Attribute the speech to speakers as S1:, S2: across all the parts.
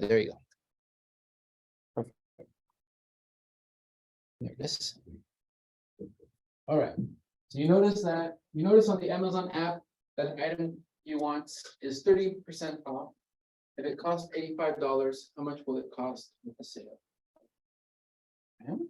S1: There you go. Perfect. There it is. All right. So you notice on the Amazon app that item you want is 30% off. If it costs $85, how much will it cost with the sale? Okay.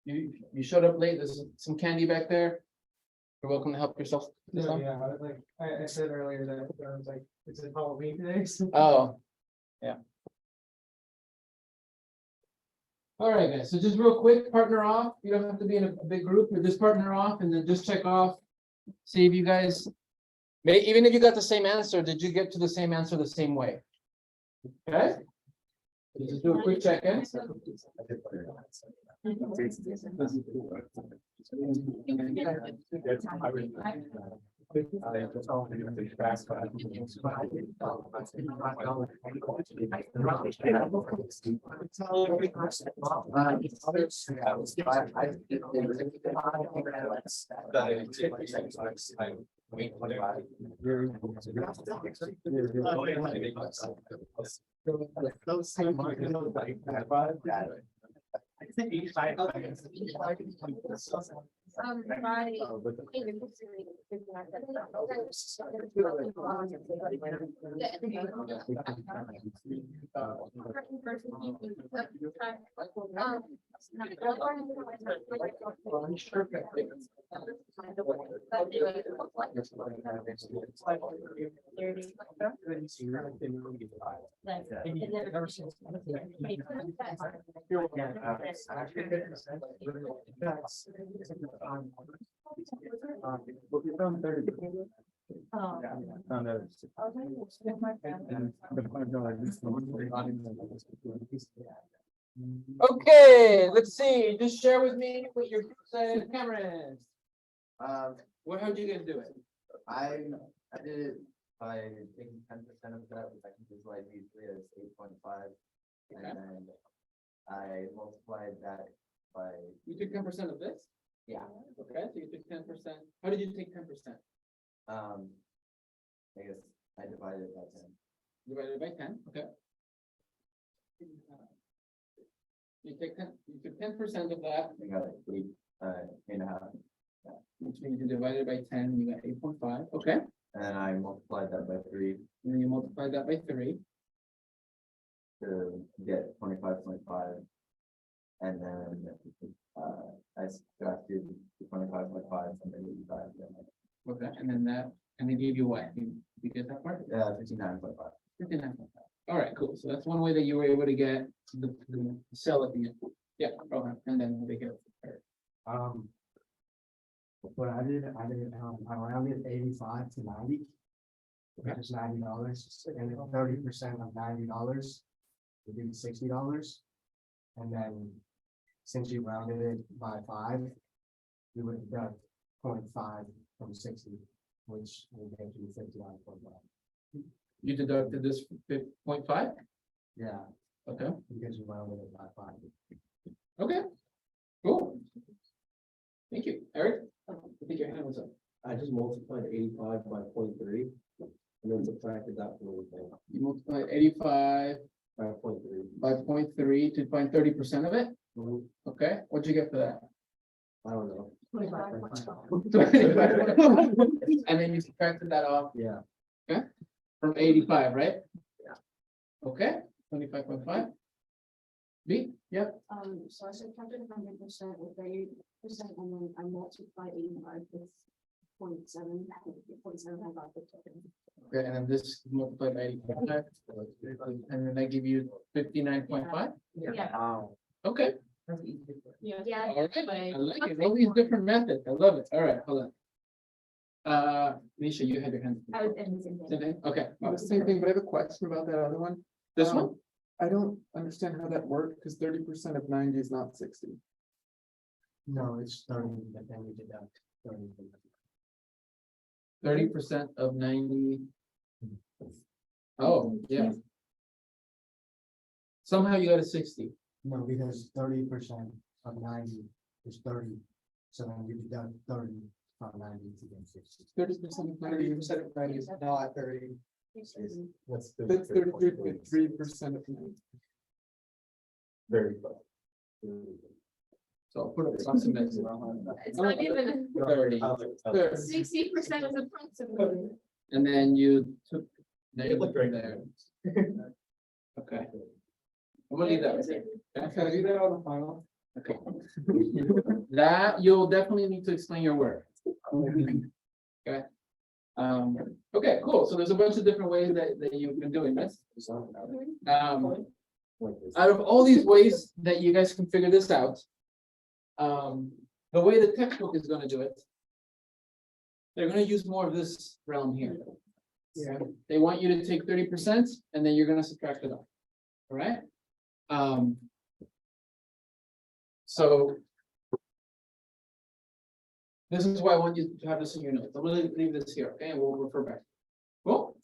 S1: You showed up late. There's some candy back there. You're welcome to help yourself.
S2: No, yeah, I said earlier that I was like, it's a Halloween today. So.
S1: Oh, yeah. All right, guys. So just real quick, partner off. You don't have to be in a big group, but just partner off and then just check off. See if you guys, even if you got the same answer, did you get to the same answer the same way? Okay. Just do a quick check-in. Okay, let's see. Just share with me what your camera is. How'd you guys do it?
S3: I did it by taking 10% of that, which I can visualize easily as 8.5.
S1: Okay.
S3: And then I multiplied that by,
S1: You took 10% of this?
S3: yeah,
S1: Okay, so you took 10%. How did you take 10%?
S3: I guess I divided it by 10.
S1: Divided by 10, okay. You took 10% of that,
S3: I got like 8.5.
S1: which means you divided by 10, you got 8.5, okay.
S3: And then I multiplied that by 3
S1: And then you multiply that by 3.
S3: to get 25.5. And then I subtracted the 25.5 from the 85.
S1: Okay, and then they gave you what? You get that part?
S3: 59.5.
S1: 59.5. All right, cool. So that's one way that you were able to get the sell at the end. Yeah, okay. And then they get it.
S2: What I did, I rounded 85 to 90. Which is $90, and then 30% of $90 would be $60. And then since you rounded it by 5, you would deduct 0.5 from 60, which will get you $59.5.
S1: You deducted this 0.5?
S2: Yeah,
S1: Okay,
S2: because you rounded it by 5.
S1: okay, cool. Thank you, Eric. I think your hand was up.
S4: I just multiplied 85 by 0.3 and then subtracted that from everything
S1: You multiplied 85
S4: by 0.3.
S1: by 0.3 to find 30% of it.
S4: Mhm.
S1: Okay, what'd you get for that?
S4: I don't know.
S1: And then you subtracted that off
S4: Yeah.
S1: from 85, right?
S4: Yeah.
S1: Okay, 25.5. B, yep.
S5: So I subtracted 100% with 30%, and then I multiplied 85 with 0.7. 0.7, I got the token.
S1: Okay, and then this multiplied by 85, and then I give you 59.5.
S5: Yeah.
S1: Okay,
S5: Yeah.
S1: all right, I like it. All these different methods. I love it. All right, hold on. Nisha, you had your hand.
S5: I was in the same
S1: Same
S5: thing.
S1: thing? Okay.
S6: Same thing, but I have a question about that other one.
S1: This
S6: Um,
S1: one?
S6: I don't understand how that worked, because 30% of 90 is not 60.
S2: No, it's 30, but then you deduct 30.
S1: 30% of 90. Oh, yeah. Somehow you got a 60.
S2: No, because 30% of 90 is 30, so then you deduct 30 from 90 to get 60.
S6: 30% of 90% of 90 is not 30.
S2: That's
S6: That's 33.3% of 90.
S4: Very close.
S1: So I'll put a plus next to
S5: It's not even,
S1: 30.
S5: 60% is approximately.
S1: And then you took.
S4: It looked right
S1: there. Okay. I'm gonna leave that right there.
S6: Can I do that on the final?
S1: Okay. That, you'll definitely need to explain your work. Okay. Okay, cool. So there's a bunch of different ways that you've been doing this. Out of all these ways that you guys can figure this out, the way the textbook is gonna do it, they're gonna use more of this realm here.
S2: Yeah.
S1: They want you to take 30% and then you're gonna subtract it off. All right? So this is why I want you to have this in your notes. I'm gonna leave this here, okay? And we'll refer back. Cool.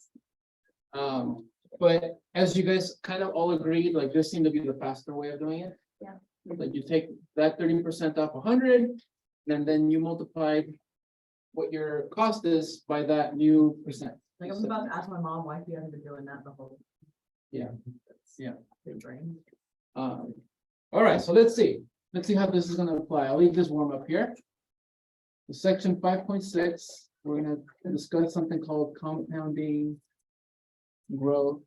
S1: But as you guys kind of all agreed, like this seemed to be the faster way of doing it.
S5: Yeah.
S1: Like you take that 30% off 100, and then you multiply what your cost is by that new percent.
S7: Like, I was about to ask my mom why she hasn't been doing that the whole.
S1: Yeah. Yeah.
S7: Big brain.
S1: All right, so let's see. Let's see how this is gonna apply. I'll leave this warm up here. Section 5.6, we're gonna discuss something called compounding, growth,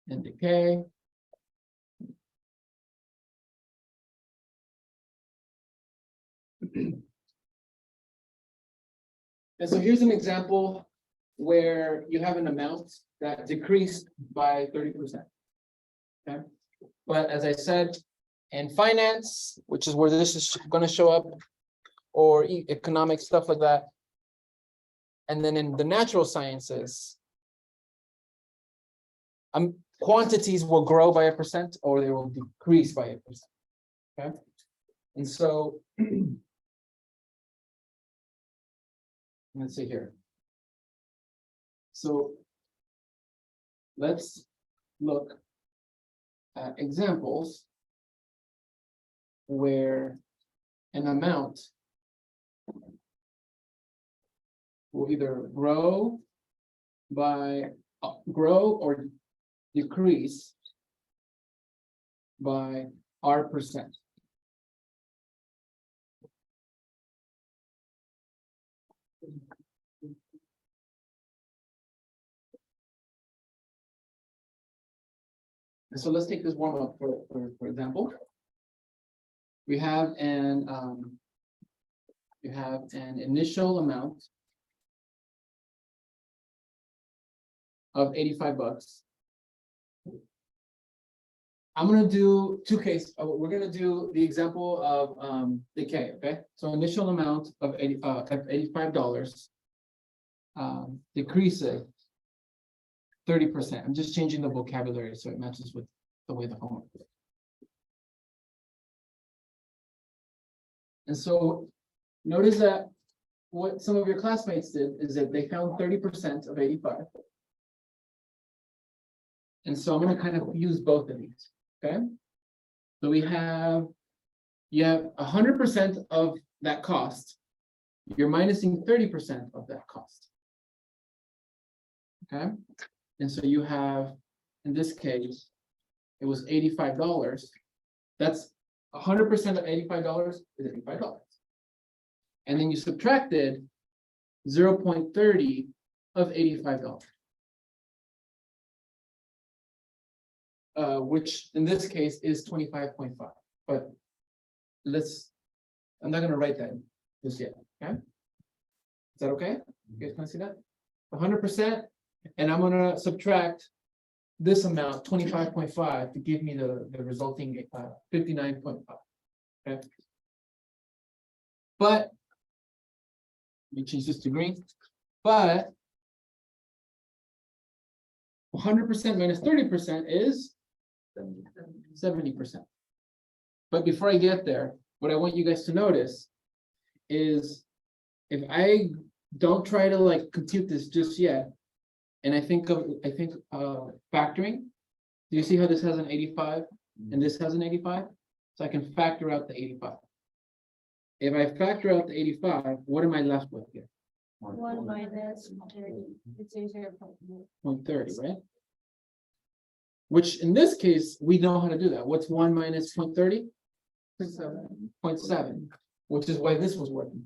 S1: and decay. And so here's an example where you have an amount that decreased by 30%. Okay, but as I said, in finance, which is where this is gonna show up, or economic stuff like that. And then in the natural sciences, quantities will grow by 1% or they will decrease by 1%. Okay, and so let's see here. So let's look at examples where an amount will either grow or decrease by R%. And so let's take this one up for example. We have an initial amount of $85. I'm gonna do two cases. We're gonna do the example of decay. Okay, so initial amount of $85 decreases 30%. I'm just changing the vocabulary so it matches with the way the homework is. And so notice that what some of your classmates did is that they found 30% of 85. And so I'm going to kind of use both of these. Okay. So you have 100% of that cost. You're minusing 30% of that cost. Okay. And so you have, in this case, it was $85. That's 100% of $85 is $85. And then you subtracted 0.30 of $85. Which in this case is 25.5. But I'm not gonna write that just yet, okay? Is that okay? You guys can see that? 100%, and I'm gonna subtract this amount, 25.5, to give me the resulting 59.5. Okay. But let me change this to green. But 100% minus 30% is 70%. But before I get there, what I want you guys to notice is if I don't try to like compute this just yet. And I think factoring. Do you see how this has an 85 and this has an 85? So I can factor out the 85. If I factor out the 85, what am I left with here?
S5: 1 minus 30, it's 0.1.
S1: 0.30, right? Which in this case, we know how to do that. What's 1 minus 0.30? 0.7, which is why this was working.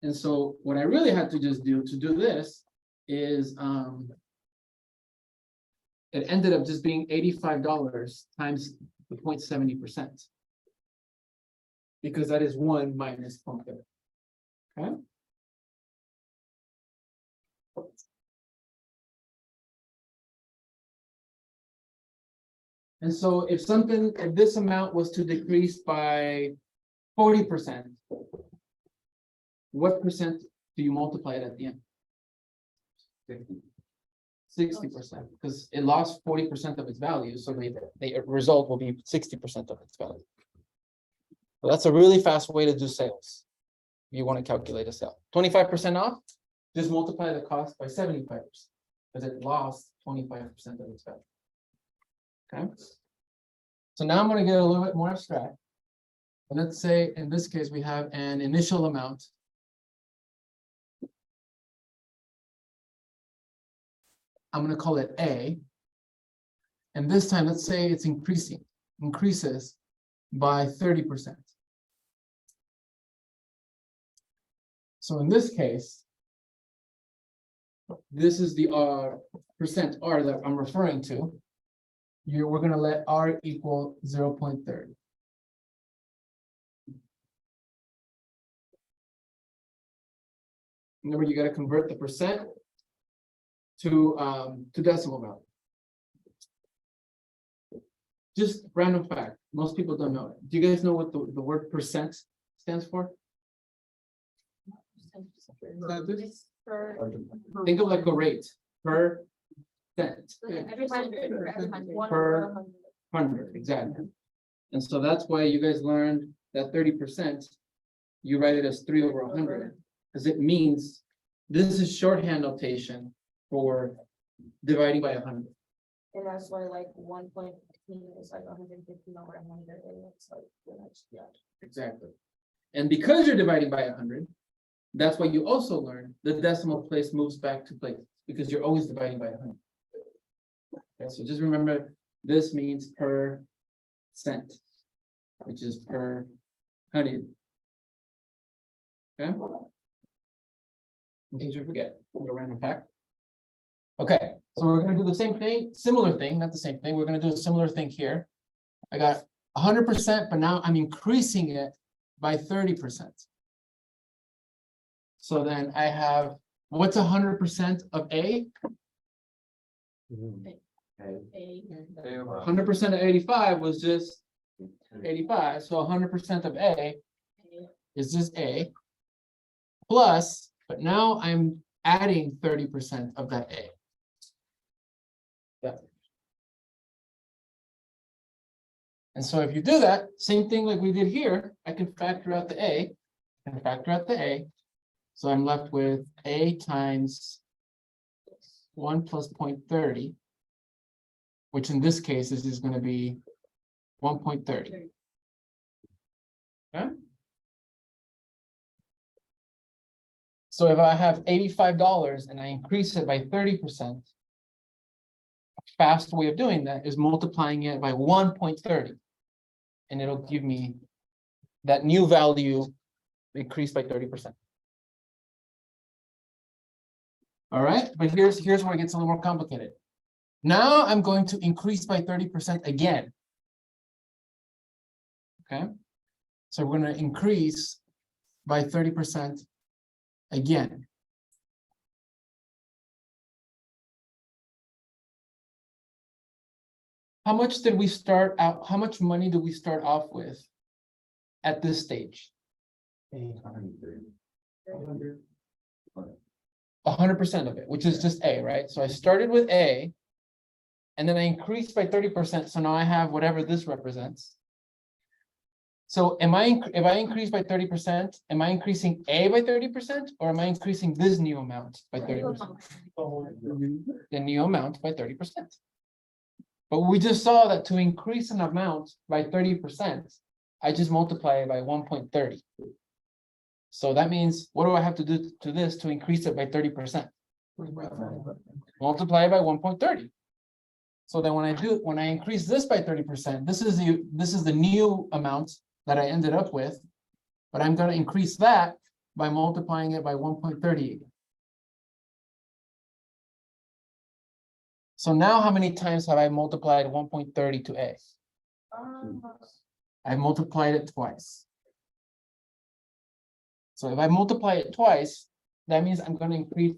S1: And so what I really had to just do to do this is it ended up just being $85 times the 0.70%. Because that is 1 minus 0.30. Okay. And so if this amount was to decrease by 40%, what percent do you multiply it at the end? 60%, because it lost 40% of its value, so the result will be 60% of its value. So that's a really fast way to do sales. You want to calculate a sale. 25% off, just multiply the cost by 75%, because it lost 25% of its value. Okay. So now I'm going to get a little bit more abstract. And let's say in this case we have an initial amount. I'm going to call it A. And this time, let's say it's increases by 30%. So in this case, this is the percent R that I'm referring to. We're going to let R equal 0.30. Remember, you got to convert the percent to decimal value. Just random fact. Most people don't know it. Do you guys know what the word percent stands for? Think of like a rate per cent.
S5: Every 100, for every 100. One
S1: Per-
S5: per
S1: 100, exactly. And so that's why you guys learned that 30%, you write it as 3/100, because it means this is shorthand notation for dividing by 100.
S5: And that's why like 1.15 is like 150/100, and it's like the next, yeah.
S1: Exactly. And because you're dividing by 100, that's why you also learn the decimal place moves back to place, because you're always dividing by 100. Okay, so just remember, this means per cent, which is per 100. Okay? In case you forget, a little random fact. Okay, so we're gonna do the same thing, similar thing, not the same thing. We're gonna do a similar thing here. I got 100%, but now I'm increasing it by 30%. So then I have, what's 100% of A?
S5: A.
S1: 100% of 85 was just 85, so 100% of A is just A. Plus, but now I'm adding 30% of that A. Yeah. And so if you do that, same thing like we did here, I can factor out the A, and factor out the A. So I'm left with A times 1 plus 0.30, which in this case is just going to be 1.30. Okay. So if I have $85 and I increase it by 30%, a fast way of doing that is multiplying it by 1.30. And it'll give me that new value increased by 30%. All right, but here's where it gets a little more complicated. Now I'm going to increase by 30% again. Okay, so we're going to increase by 30% again. How much did we start out? How much money do we start off with at this stage? 100% of it, which is just A, right? So I started with A, and then I increased by 30%. So now I have whatever this represents. So if I increase by 30%, am I increasing A by 30%, or am I increasing this new amount by 30%? The new amount by 30%. But we just saw that to increase an amount by 30%, I just multiply it by 1.30. So that means, what do I have to do to this to increase it by 30%? Multiply it by 1.30. So then when I increase this by 30%, this is the new amount that I ended up with, but I'm gonna increase that by multiplying it by 1.30. So now how many times have I multiplied 1.30 to A? I multiplied it twice. So if I multiply it twice, that means I'm gonna increase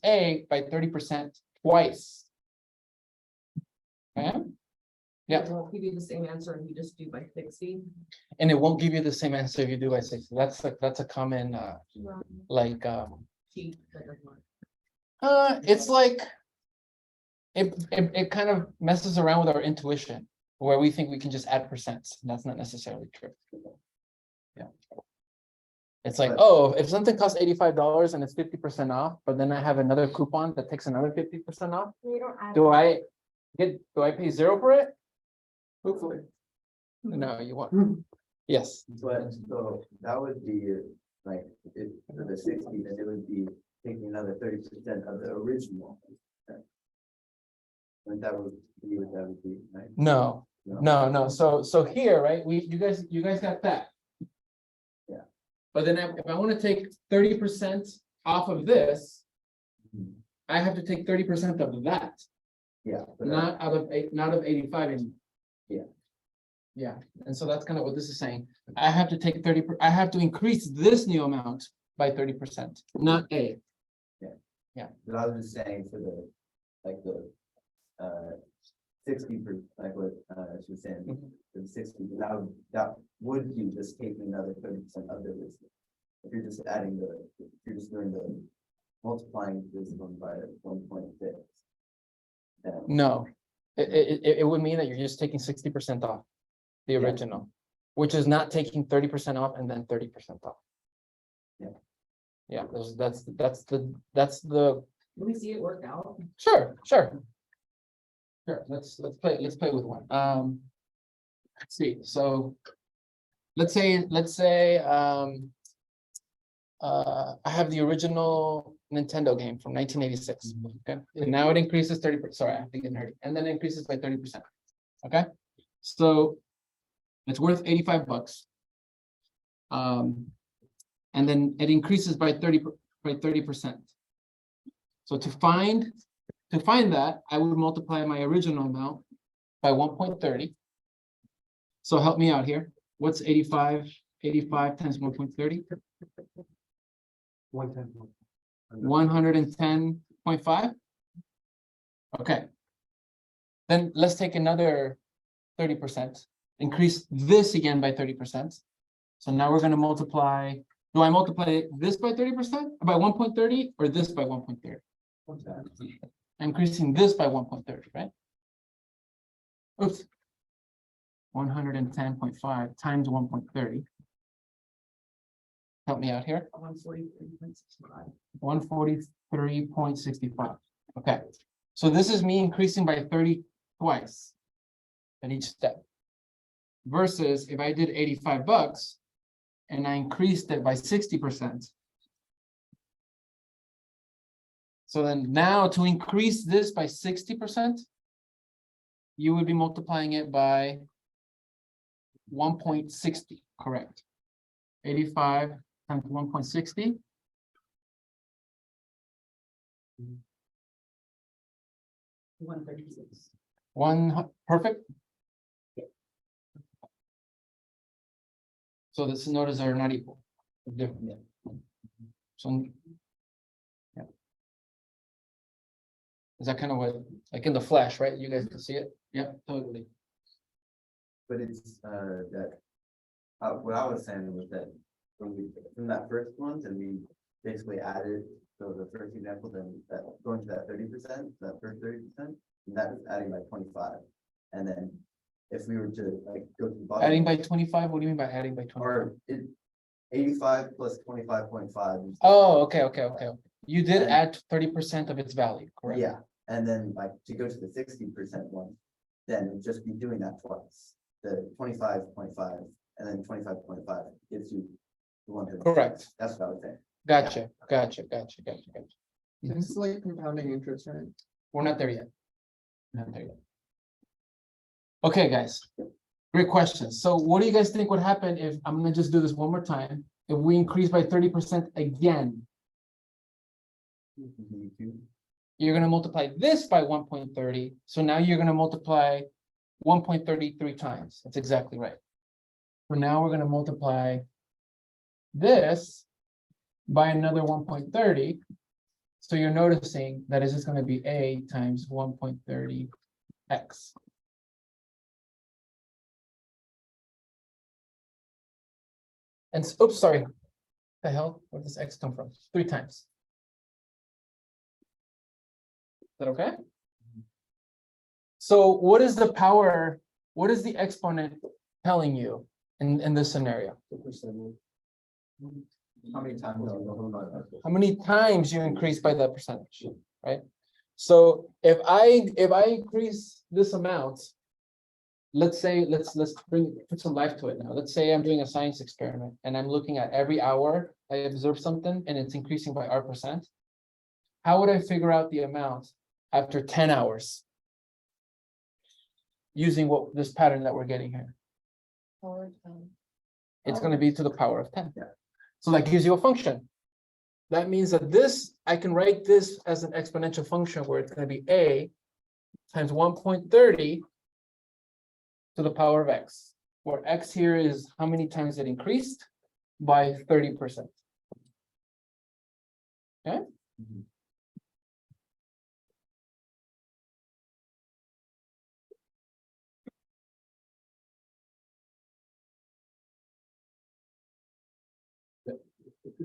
S1: A by 30% twice. Okay? Yeah.
S7: It won't give you the same answer and you just do by 60.
S1: And it won't give you the same answer if you do by 60. That's a common like
S7: Cheat, that doesn't work.
S1: it's like it kind of messes around with our intuition, where we think we can just add percents, and that's not necessarily true. Yeah. It's like, oh, if something costs $85 and it's 50% off, but then I have another coupon that takes another 50% off,
S5: You don't add.
S1: do I pay zero for it? Hopefully. No, you won't. Yes.
S3: But so that would be like, if for the 60, then it would be taking another 30% of the original. And that would be what that would be, right?
S1: No, no. So here, right, you guys got that.
S3: Yeah.
S1: But then if I want to take 30% off of this, I have to take 30% of that,
S3: Yeah. But
S1: not out of 85 anymore.
S3: Yeah.
S1: Yeah, and so that's kind of what this is saying. I have to take I have to increase this new amount by 30%, not A.
S3: but I was just saying for the, like the, 60, like what, she was saying, the 60, that would be just taking another 30% of the list. If you're just adding if you're just doing the multiplying this one by 1.6.
S1: No, it would mean that you're just taking 60% off the
S3: Yeah.
S1: original, which is not taking 30% off and then 30% off.
S3: Yeah.
S1: Yeah, that's the,
S7: Let me see it work out.
S1: sure. Sure, let's play with one. Let's see, so let's say I have the original Nintendo game from 1986. Okay, and now it increases 30%. Sorry, I have to get nerdy, and then it increases by 30%. Okay, so it's worth $85. And then it increases by 30%. So to find that, I would multiply my original amount by 1.30. So help me out here. What's 85? 85 times 1.30? 110.5. Okay. Then let's take another 30%. Increase this again by 30%. So now we're going to multiply. Do I multiply this by 30%? By 1.30 or this by 1.30? I'm increasing this by 1.30, right? Oops. 110.5 times 1.30. Help me out here.
S7: 143.65.
S1: 143.65. Okay. So this is me increasing by 30 twice at each step. Versus if I did $85 and I increased it by 60%. So then now to increase this by 60%, you would be multiplying it by 1.60, correct? 85 times 1.60. $136. Perfect. So this notice are not equal. They're different. So yeah. Is that kind of what, like in the flash, right? You guys can see it? Yeah, totally.
S3: But it's, that, what I was saying was that from that first one, and we basically added, so the first example, then that going to that 30%, that first 30%, and that is adding like 25. And then if we were to like go to the bottom.
S1: Adding by 25, what do you mean by adding by 25?
S3: Or it, 85 plus 25.5.
S1: Oh, okay. You did
S3: And-
S1: add 30% of its value, correct?
S3: Yeah, and then like to go to the 60% one, then it'd just be doing that twice. The 25.5 and then 25.5 gives you the 100.
S1: Correct.
S3: That's what I was saying.
S1: Gotcha.
S6: This is like compounding interest, right?
S1: We're not there yet. Not there yet. Okay, guys. Great question. So what do you guys think would happen if, I'm gonna just do this one more time, if we increase by 30% again? You're gonna multiply this by 1.30, so now you're gonna multiply 1.33 times. That's exactly right. So now we're gonna multiply this by another 1.30. So you're noticing that it's just gonna be A times 1.30 x. And, oops, sorry. The hell, where does x come from? 3 times. Is that okay? So what is the power, what is the exponent telling you in this scenario?
S3: How many times?
S1: How many times you increase by that percentage, right? So if I increase this amount, let's say, let's put some life to it now. Let's say I'm doing a science experiment and I'm looking at every hour I observe something and it's increasing by R%. How would I figure out the amount after 10 hours? Using what this pattern that we're getting here. It's going to be to the power of 10.
S3: Yeah.
S1: So that gives you a function. That means that this, I can write this as an exponential function where it's going to be a times 1.30 to the power of x, where x here is how many times it increased by 30%. Okay.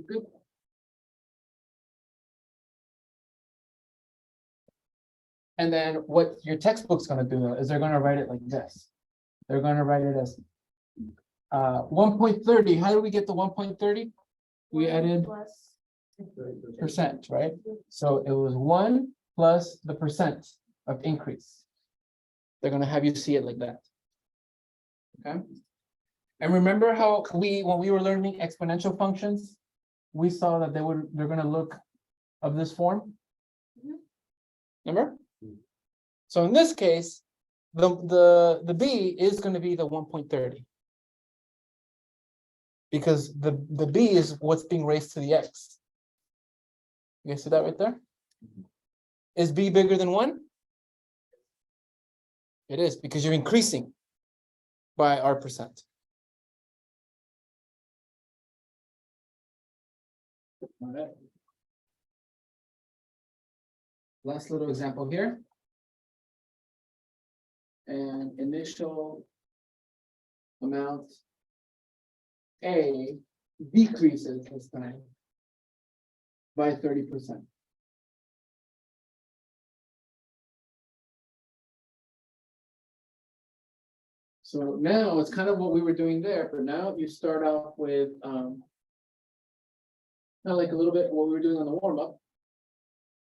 S1: Good. And then what your textbook's gonna do is they're gonna write it like this. They're gonna write it as 1.30. How do we get the 1.30? We added
S5: Plus.
S1: percent, right? So it was 1 plus the percent of increase. They're gonna have you see it like that. Okay. And remember how when we were learning exponential functions, we saw that they're gonna look of this form. Remember? So in this case, the b is going to be the 1.30. Because the b is what's being raised to the x. You guys see that right there? Is b bigger than 1? It is, because you're increasing by R%. All right. Last little example here. And initial amount A decreases this time by 30%. So now it's kind of what we were doing there, but now you start off with kind of like a little bit what we were doing on the warm up.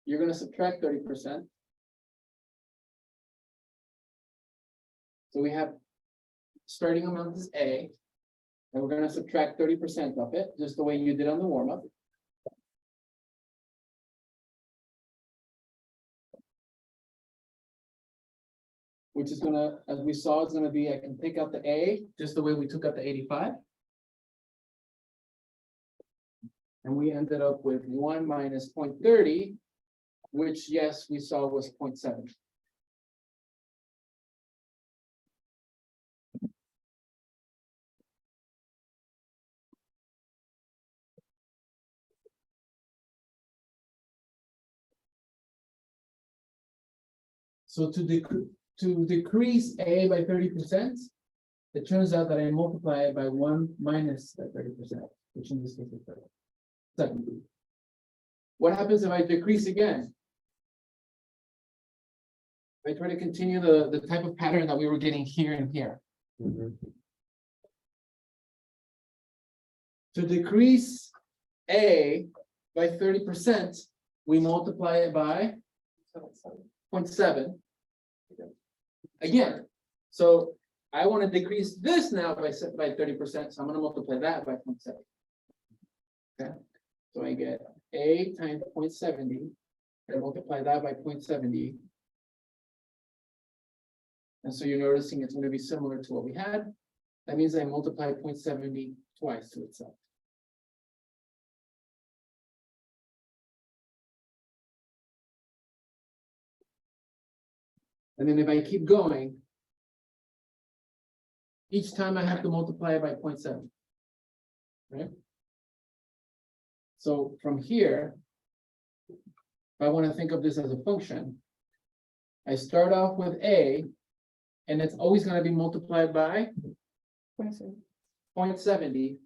S1: You're going to subtract 30%. So we have starting amount is A, and we're going to subtract 30% of it, just the way you did on the warm up. Which is going to, as we saw, is going to be, I can take out the A, just the way we took out the 85. And we ended up with 1 minus 0.30, which, yes, we saw was 0.7. So to decrease A by 30%, it turns out that I multiply it by 1 minus that 30%, which in this case is 30. Second. What happens if I decrease again? I try to continue the type of pattern that we were getting here and here. To decrease A by 30%, we multiply it by 0.7. Again, so I want to decrease this now by 30%, so I'm going to multiply that by 0.7. Okay, so I get A times 0.70, and multiply that by 0.70. And so you're noticing it's going to be similar to what we had. That means I multiply 0.70 twice to itself. And then if I keep going, each time I have to multiply it by 0.7. Right? So from here, if I want to think of this as a function, I start off with A, and it's always going to be multiplied by 0.70.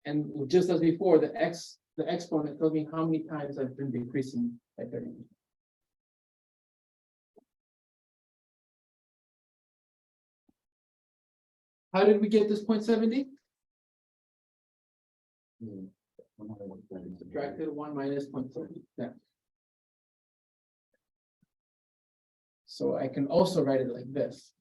S1: And just as before, the exponent tells me how many times I've been decreasing by 30. How did we get this 0.70? Subtracted 1 minus 0.70. Yeah. So I can also write it like this.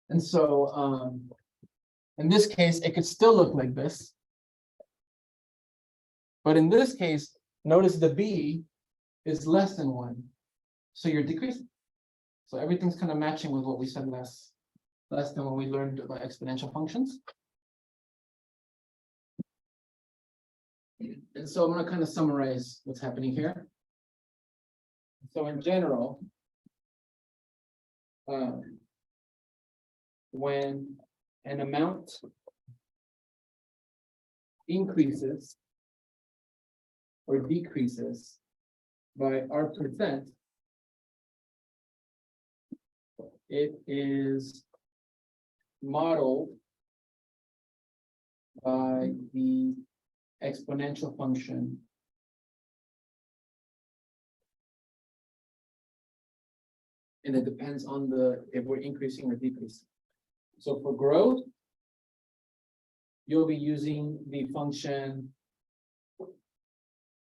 S1: And so, in this case, it could still look like this. But in this case, notice the B is less than 1. So you're decreasing. So everything's kind of matching with what we said last time when we learned about exponential functions. And so I'm going to kind of summarize what's happening here. So in general, when an amount increases or decreases by R%, it is modeled by the exponential function and it depends on if we're increasing or decreasing. So for growth, you'll be using the function.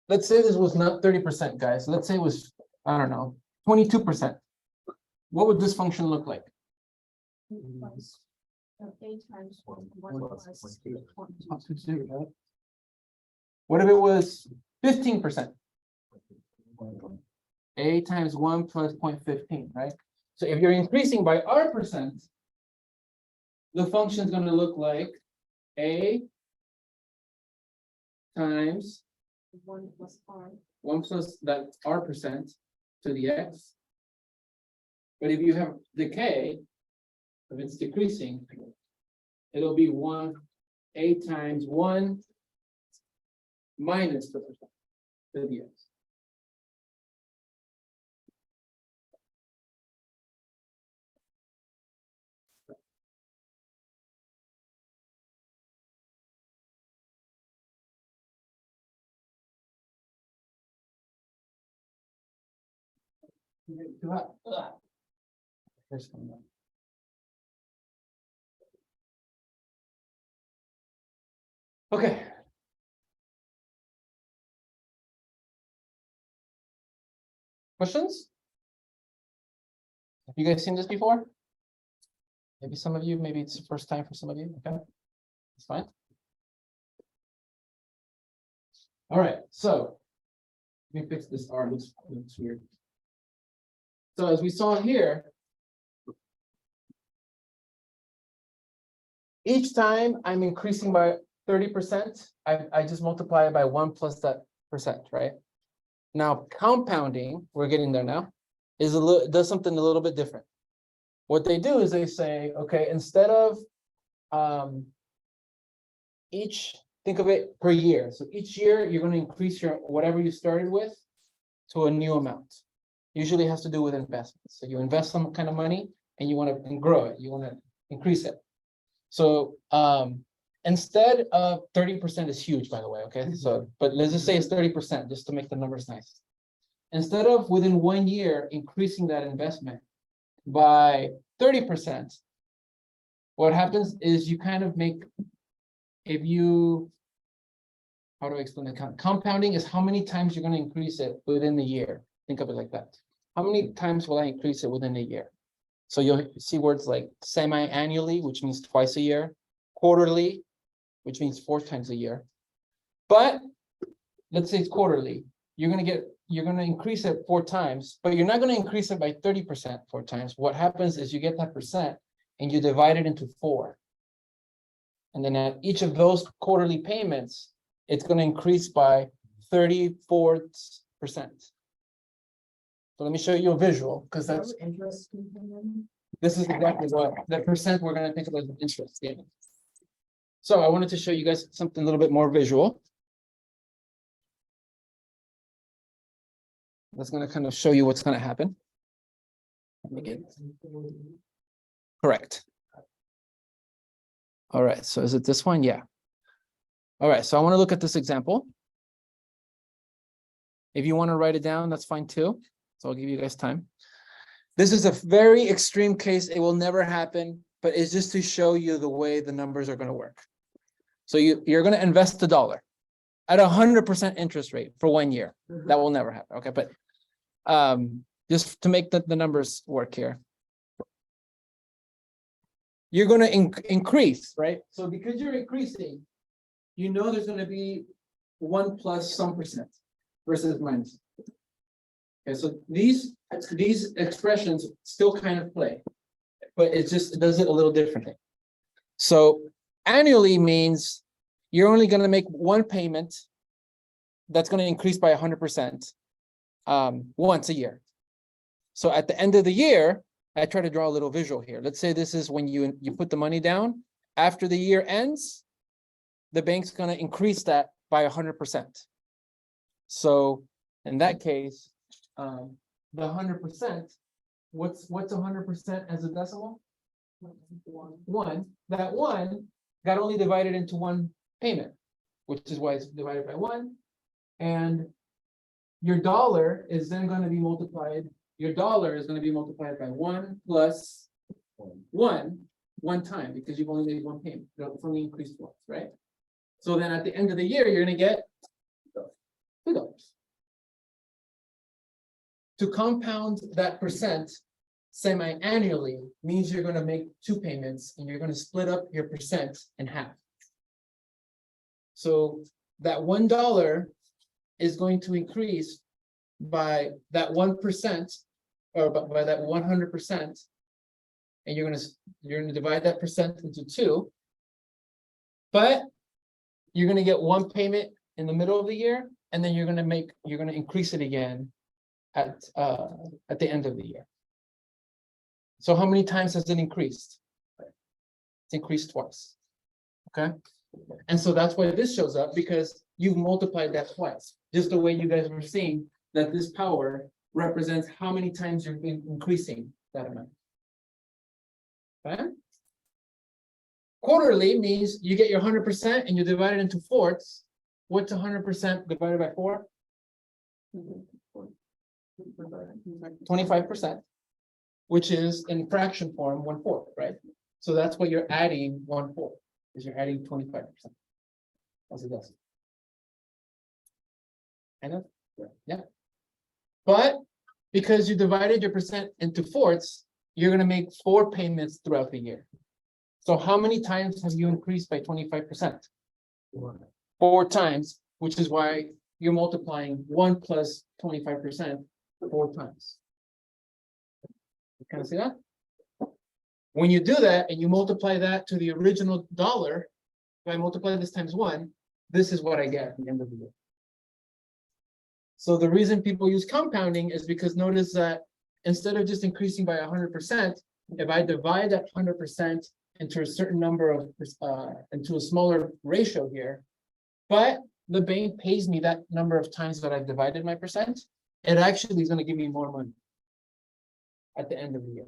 S1: Let's say this was not 30%, guys. Let's say it was, I don't know, 22%. What would this function look like?
S5: Plus, A times 1 plus.
S1: What if it was 15%? A times 1 plus 0.15, right? So if you're increasing by R%, the function is going to look like A times
S5: 1 plus R.
S1: 1 plus that R% to the X. But if you have decay, if it's decreasing, it'll be 1 A times 1 minus the percent to the X. Here's one more. Okay. Questions? Have you guys seen this before? Maybe some of you, maybe it's the first time for some of you. Okay, it's fine. All right, so let me fix this R. Looks weird. So as we saw here, each time I'm increasing by 30%, I just multiply it by 1 plus that percent, right? Now compounding, we're getting there now, does something a little bit different. What they do is they say, okay, instead of think of it per year. So each year you're going to increase your whatever you started with to a new amount. usually has to do with investments. So you invest some kind of money and you want to grow it, you want to increase it. So instead of 30% is huge, by the way, okay? So, but let's just say it's 30%, just to make the numbers nice. Instead of within 1 year increasing that investment by 30%, what happens is you kind of make, if you, how do I explain that? Compounding is how many times you're going to increase it within the year. Think of it like that. How many times will I increase it within a year? So you'll see words like semi-annually, which means twice a year, quarterly, which means 4 times a year. But let's say it's quarterly, you're going to increase it 4 times, but you're not going to increase it by 30% 4 times. What happens is you get that percent and you divide it into 4. And then at each of those quarterly payments, it's going to increase by 34%. So let me show you a visual, because that's,
S7: Interest component.
S1: this is exactly what, the percent we're going to think of as interest. Yeah. So I wanted to show you guys something a little bit more visual. That's going to kind of show you what's going to happen. Let me get correct. All right, so is it this one? Yeah. All right, so I want to look at this example. If you want to write it down, that's fine too. So I'll give you guys time. This is a very extreme case. It will never happen, but it's just to show you the way the numbers are going to work. So you're going to invest $1 at 100% interest rate for 1 year. That will never happen. Okay, but just to make the numbers work here. You're going to increase, right? So because you're increasing, you know there's going to be 1 plus some percent versus minus. Okay, so these expressions still kind of play, but it does it a little differently. So annually means you're only going to make 1 payment that's going to increase by 100% once a year. So at the end of the year, I try to draw a little visual here. Let's say this is when you put the money down. After the year ends, the bank's going to increase that by 100%. So in that case, the 100%, what's 100% as a decimal? 1. That 1 got only divided into 1 payment, which is why it's divided by 1. And your dollar is then going to be multiplied. Your dollar is going to be multiplied by 1 plus 1 time, because you've only made 1 payment. It's only increased once, right? So then at the end of the year, you're going to get $2. To compound that percent semi-annually means you're going to make 2 payments and you're going to split up your percent in half. So that $1 is going to increase by that 1%, or by that 100%, and you're going to divide that percent into 2. But you're going to get 1 payment in the middle of the year, and then you're going to increase it again at the end of the year. So how many times has it increased? It's increased twice. Okay. And so that's why this shows up, because you've multiplied that twice. Just the way you guys were seeing that this power represents how many times you're increasing that amount. Okay. Quarterly means you get your 100% and you divide it into fourths. What's 100% divided by 4? 25%, which is in fraction form 1/4, right? So that's what you're adding 1/4, is you're adding 25%. As it does. I know, yeah. But because you divided your percent into fourths, you're going to make 4 payments throughout the year. So how many times have you increased by 25%? 4 times, which is why you're multiplying 1 plus 25% 4 times. Can I see that? When you do that and you multiply that to the original dollar, if I multiply this times 1, this is what I get at the end of the year. So the reason people use compounding is because notice that instead of just increasing by 100%, if I divide that 100% into a certain number of, into a smaller ratio here, but the bank pays me that number of times that I've divided my percent, it actually is gonna give me more money at the end of the year.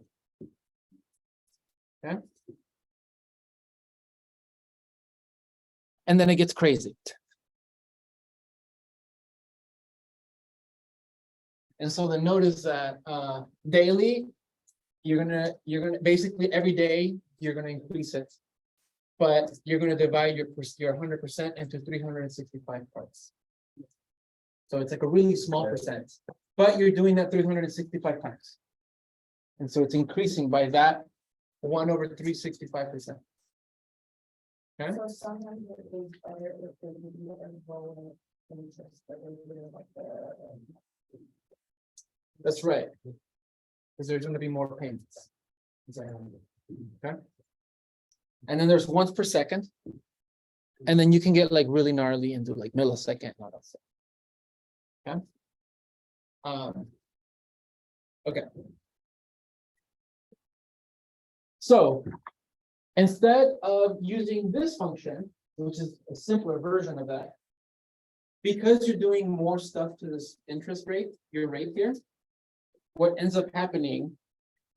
S1: Okay? And then it gets crazy. And so the note is that daily, you're gonna basically every day, you're gonna increase it. But you're gonna divide your 100% into 365 parts. So it's like a really small percent, but you're doing that 365 times. And so it's increasing by that 1/365%. Okay,
S5: So sometimes it is better if they give you a lower interest, but it's really like
S1: that's right. Because there's gonna be more payments. Okay. And then there's once per second. And then you can get like really gnarly into like millisecond. and all that stuff. Okay. Okay. So instead of using this function, which is a simpler version of that, because you're doing more stuff to this interest rate, your rate here, what ends up happening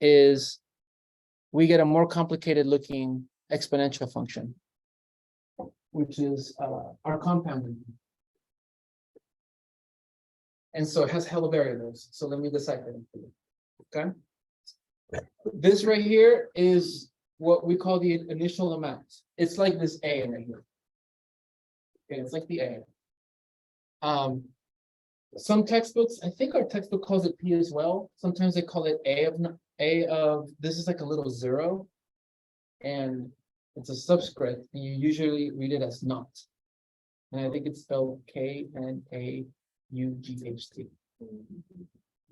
S1: is we get a more complicated looking exponential function, which is our compounding. And so it has hella variables. So let me decipher them for you. Okay. This right here is what we call the initial amount. It's like this A right here. Okay, it's like the A. Some textbooks, I think our textbook calls it P as well. Sometimes they call it A of this is like a little zero. And it's a subscript, and you usually read it as not. And I think it's spelled KNAUGHT.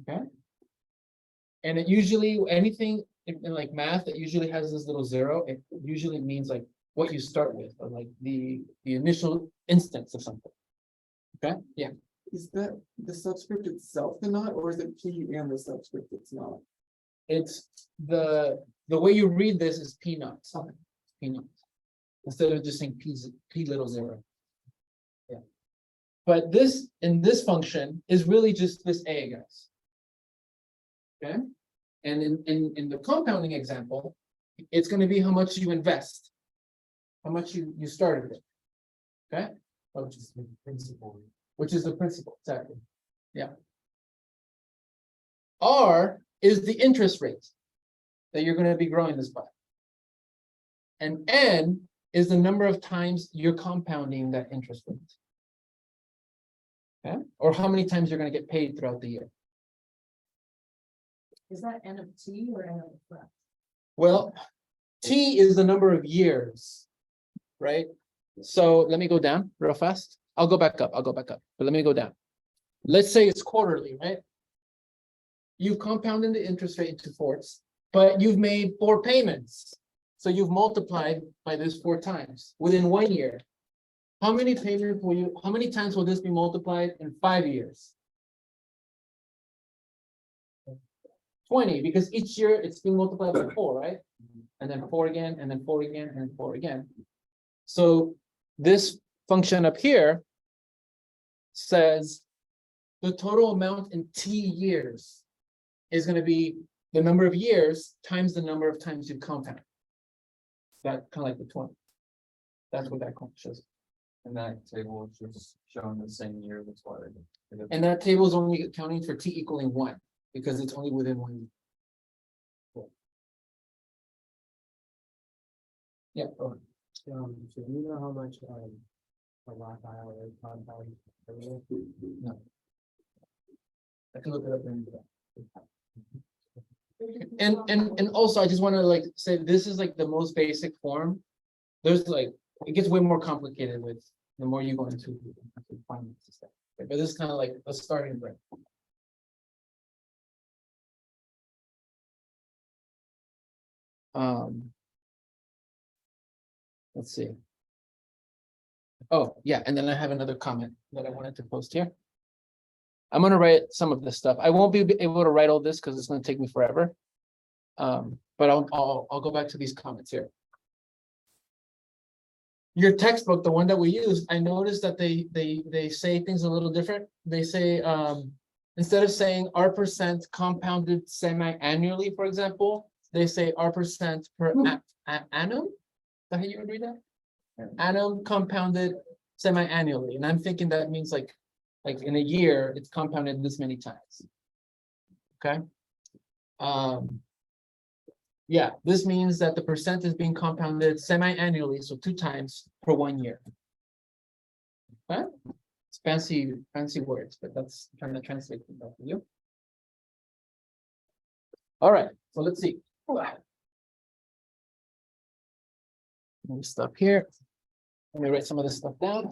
S1: Okay. And it usually, anything in like math that usually has this little zero, it usually means like what you start with, or like the initial instance of something. Okay, yeah.
S6: Is that the subscript itself the not, or is it P and the subscript it's not?
S1: It's the way you read this is P naught. P naught. Instead of just saying P little zero. Yeah. But this in this function is really just this A, guys. Okay. And in the compounding example, it's going to be how much you invest, how much you started with. Okay. Which is the principal. Which is the principal, exactly. Yeah. R is the interest rate that you're going to be growing this by. And N is the number of times you're compounding that interest rate. Okay, or how many times you're going to get paid throughout the year.
S7: Is that N of T or N of F?
S1: Well, T is the number of years, right? So let me go down real fast. I'll go back up, but let me go down. Let's say it's quarterly, right? You've compounded the interest rate into fourths, but you've made 4 payments. So you've multiplied by this 4 times within 1 year. How many payments will you, how many times will this be multiplied in 5 years? 20, because each year it's being multiplied by 4, right? And then 4 again, and then 4 again, and 4 again. So this function up here says the total amount in T years is going to be the number of years times the number of times you compound. That kind of like the 20. That's what that shows.
S4: And that table is just showing the same year, that's why.
S1: And that table is only accounting for T equaling 1 because it's only within 1 year. Yeah. Go ahead.
S2: So do you know how much a Roth IRA compound?
S1: No. I can look it up in and also I just want to like say this is like the most basic form. There's like it gets way more complicated with the more you go into finance and stuff. Okay, but this is kind of like a starting point. Let's see. Oh, yeah, and then I have another comment that I wanted to post here. I'm gonna write some of this stuff. I won't be able to write all this because it's gonna take me forever. But I'll go back to these comments here. Your textbook, the one that we use, I noticed that they say things a little different. They say instead of saying R% compounded semi-annually, for example, they say R% per annum. Is that how you would read that? Annum compounded semi-annually, and I'm thinking that means like in a year, it's compounded this many times. Okay. Yeah, this means that the percent is being compounded semi-annually, so 2 times per 1 year. Okay, it's fancy words, but that's I'm trying to translate them for you. All right, so let's see. Let me stop here. Let me write some of this stuff down.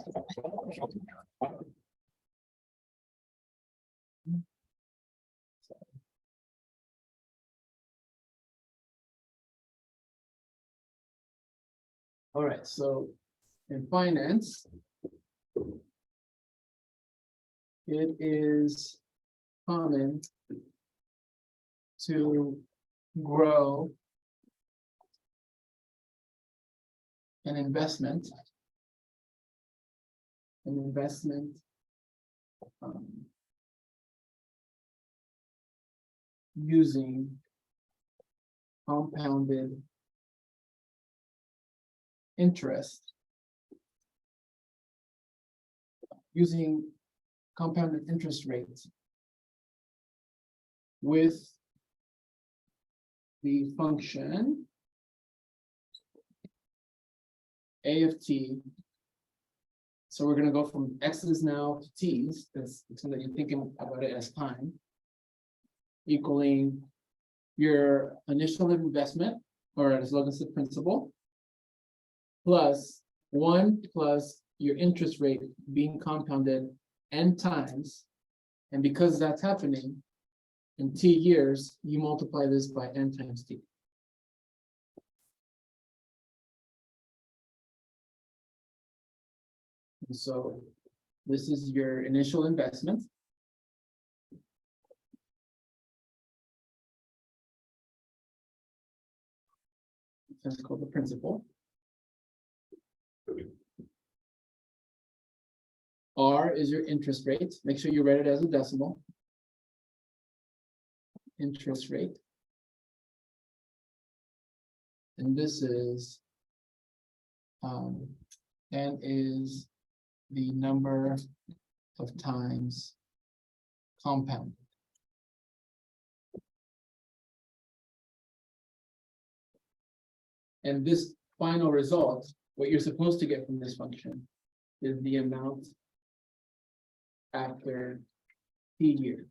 S1: All right, so in finance, it is common to grow an investment. Using compounded interest. Using compounded interest rates with the function a of t. So we're going to go from x's now to t's, because so that you're thinking about it as time, equaling your initial investment, or as Logan said, principal, plus 1 plus your interest rate being compounded n times. And because that's happening in t years, you multiply this by n times t. And so this is your initial investment. That's called the principal. R is your interest rate. Make sure you write it as a decimal. Interest rate. And this is n is the number of times compounded. And this final result, what you're supposed to get from this function, is the amount after t years.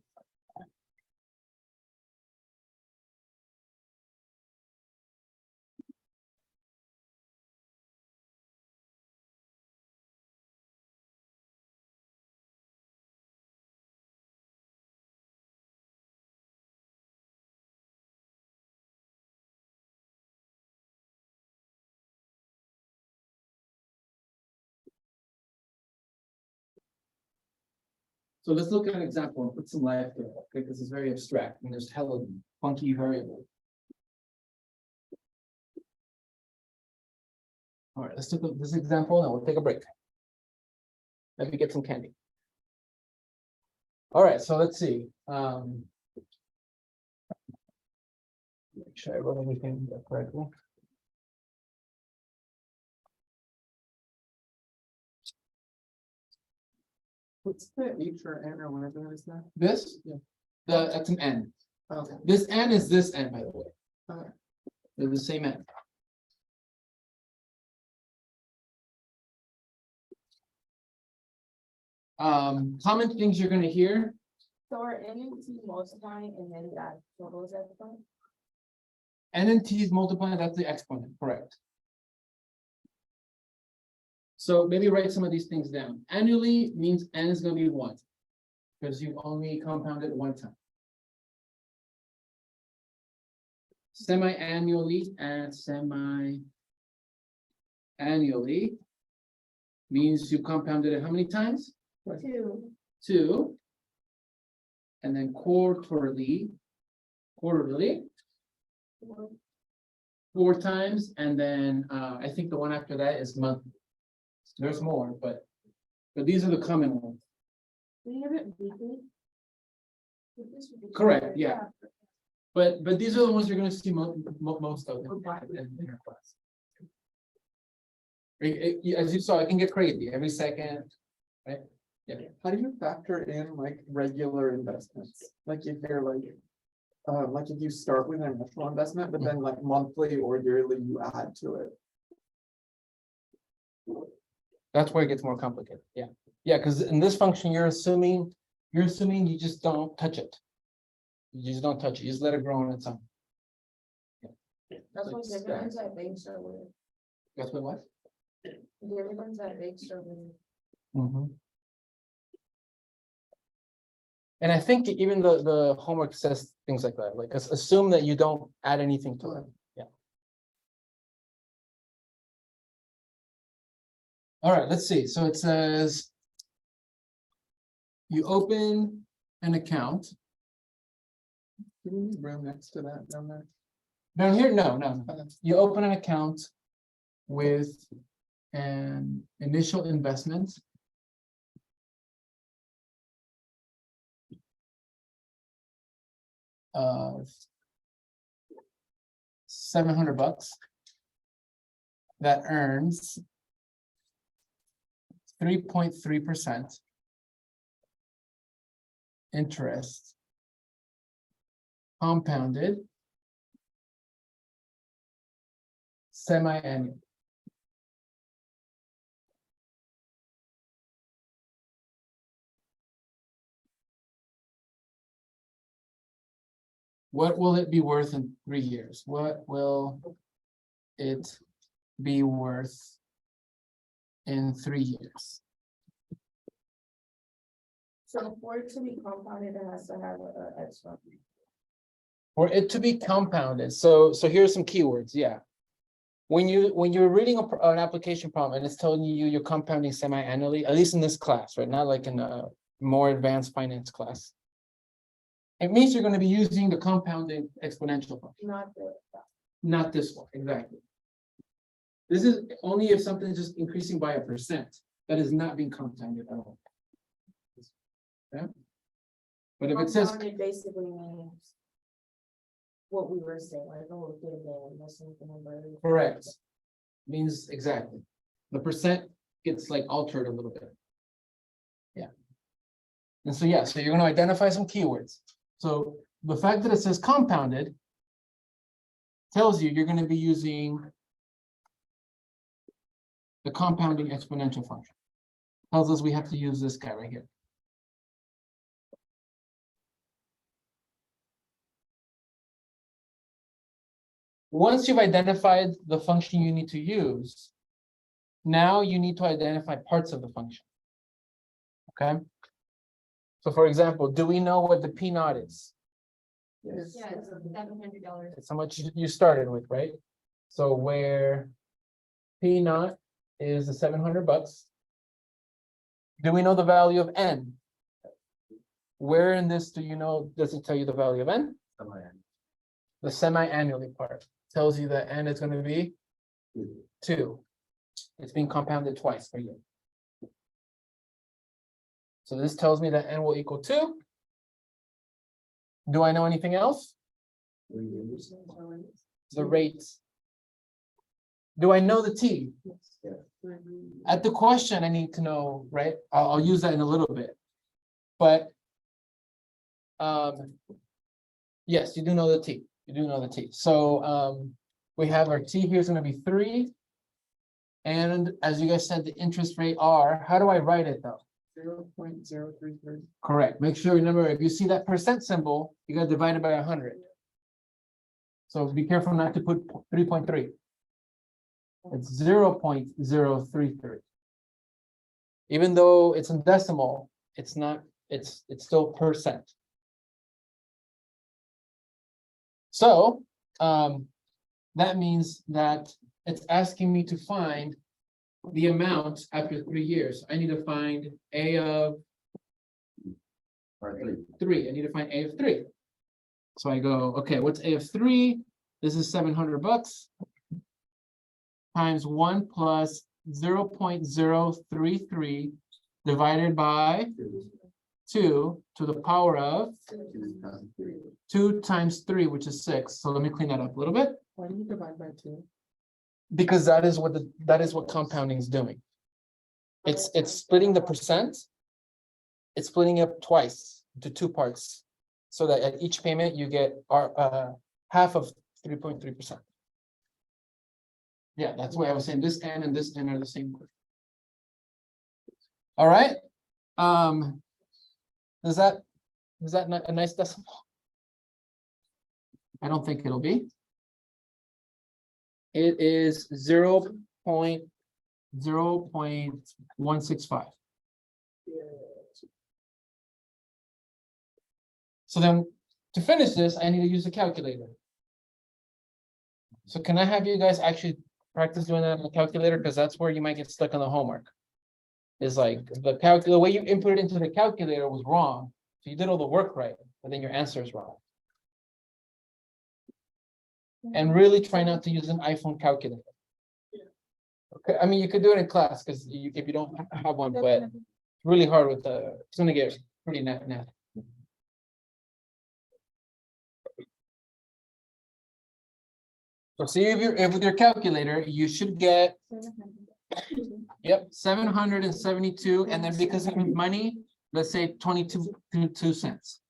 S1: So let's look at an example and put some life to it, okay? Because it's very abstract and there's hella funky variables. All right, let's look at this example and we'll take a break. Let me get some candy. All right, so let's see. Make sure I wrote everything correctly.
S6: What's the H or N or whatever that is that?
S1: This, that's an n.
S6: Okay.
S1: This n is this n, by the way.
S6: Okay.
S1: They're the same n. Common things you're going to hear.
S5: So are N and T multiplying and then that totals everything?
S1: N and t is multiplying, that's the exponent, correct. So maybe write some of these things down. Annually means n is going to be 1, because you only compounded 1 time. Semi-annually and semi-annually means you compounded it how many times?
S5: 2.
S1: 2. And then quarterly 4 times, and then I think the one after that is monthly. There's more, but these are the common ones.
S5: Do you have it weekly?
S1: Correct, yeah. But these are the ones you're gonna see most of in your class. As you saw, it can get crazy every second, right?
S6: How do you factor in like regular investments? Like if you're like if you start with an initial investment, but then like monthly or yearly you add to it.
S1: That's where it gets more complicated, yeah. Yeah, because in this function, you're assuming you just don't touch it. You just don't touch it, you just let it grow on its own.
S5: That's why the ones that big so weird.
S1: That's what?
S5: The other ones that big so weird.
S1: Mhm. And I think even the homework says things like that, like assume that you don't add anything to it, yeah. All right, let's see, so it says. You open an account.
S6: Do we need room next to that down there?
S1: Down here, no.
S6: Okay.
S1: You open an account with an initial investment. Of $700 that earns 3.3% interest compounded semi-annual. What will it be worth in 3 years? What will it be worth in 3 years?
S5: So for it to be compounded, it has to have a extra.
S1: For it to be compounded, so here's some keywords, yeah. When you're reading an application problem and it's telling you you're compounding semi-annually, at least in this class, right? Not like in a more advanced finance class. It means you're going to be using the compounding exponential function,
S5: Not the.
S1: not this one, exactly. This is only if something is just increasing by 1%, that is not being compounded at all. Yeah. But if it says,
S5: Compounded basically means. What we were saying, like, oh, dividend, that's something number.
S1: correct, means exactly, the percent gets like altered a little bit. Yeah. And so, yeah, so you're going to identify some keywords. So the fact that it says compounded tells you you're going to be using the compounding exponential function. Tells us we have to use this guy right here. Once you've identified the function you need to use, now you need to identify parts of the function. Okay. So for example, do we know what the P naught is?
S6: Yes.
S5: Yeah, it's $700.
S1: It's how much you started with, right? So where P naught is the $700. Do we know the value of N? Where in this do you know, does it tell you the value of N? The semi-annually part tells you that N is going to be 2. It's being compounded twice per year. So this tells me that N will equal 2. Do I know anything else? The rates. Do I know the T? At the question, I need to know, right? I'll use that in a little bit. But yes, you do know the T. You do know the T. So we have our T here is going to be 3. And as you guys said, the interest rate R, how do I write it though?
S6: 0.033.
S1: Correct. Make sure, remember, if you see that percent symbol, you got to divide it by 100. So be careful not to put 3.3. It's 0.033. Even though it's in decimal, it's not, it's still percent. So that means that it's asking me to find the amount after 3 years. I need to find A of 3. I need to find A of 3. So I go, okay, what's A of 3? This is $700 times 1 plus 0.033 divided by 2 to the power of
S3: 2 times 3.
S1: 2 times 3, which is 6. So let me clean that up a little bit.
S6: Why do you divide by 2?
S1: Because that is what compounding is doing. It's splitting the percent. It's splitting it twice into 2 parts. So that at each payment you get half of 3.3%. Yeah, that's why I was saying this n and this n are the same word. All right. Is that not a nice decimal? I don't think it'll be. It is 0.165. So then to finish this, I need to use a calculator. So can I have you guys actually practice doing that on the calculator? Because that's where you might get stuck on the homework. Is like the way you input it into the calculator was wrong. So you did all the work right, but then your answer is wrong. And really try not to use an iPhone calculator. Okay, I mean, you could do it in class because if you don't have one, but it's really hard with it's gonna get pretty net. So see if with your calculator, you should get, yep, 772, and then because of money, let's say 22 cents.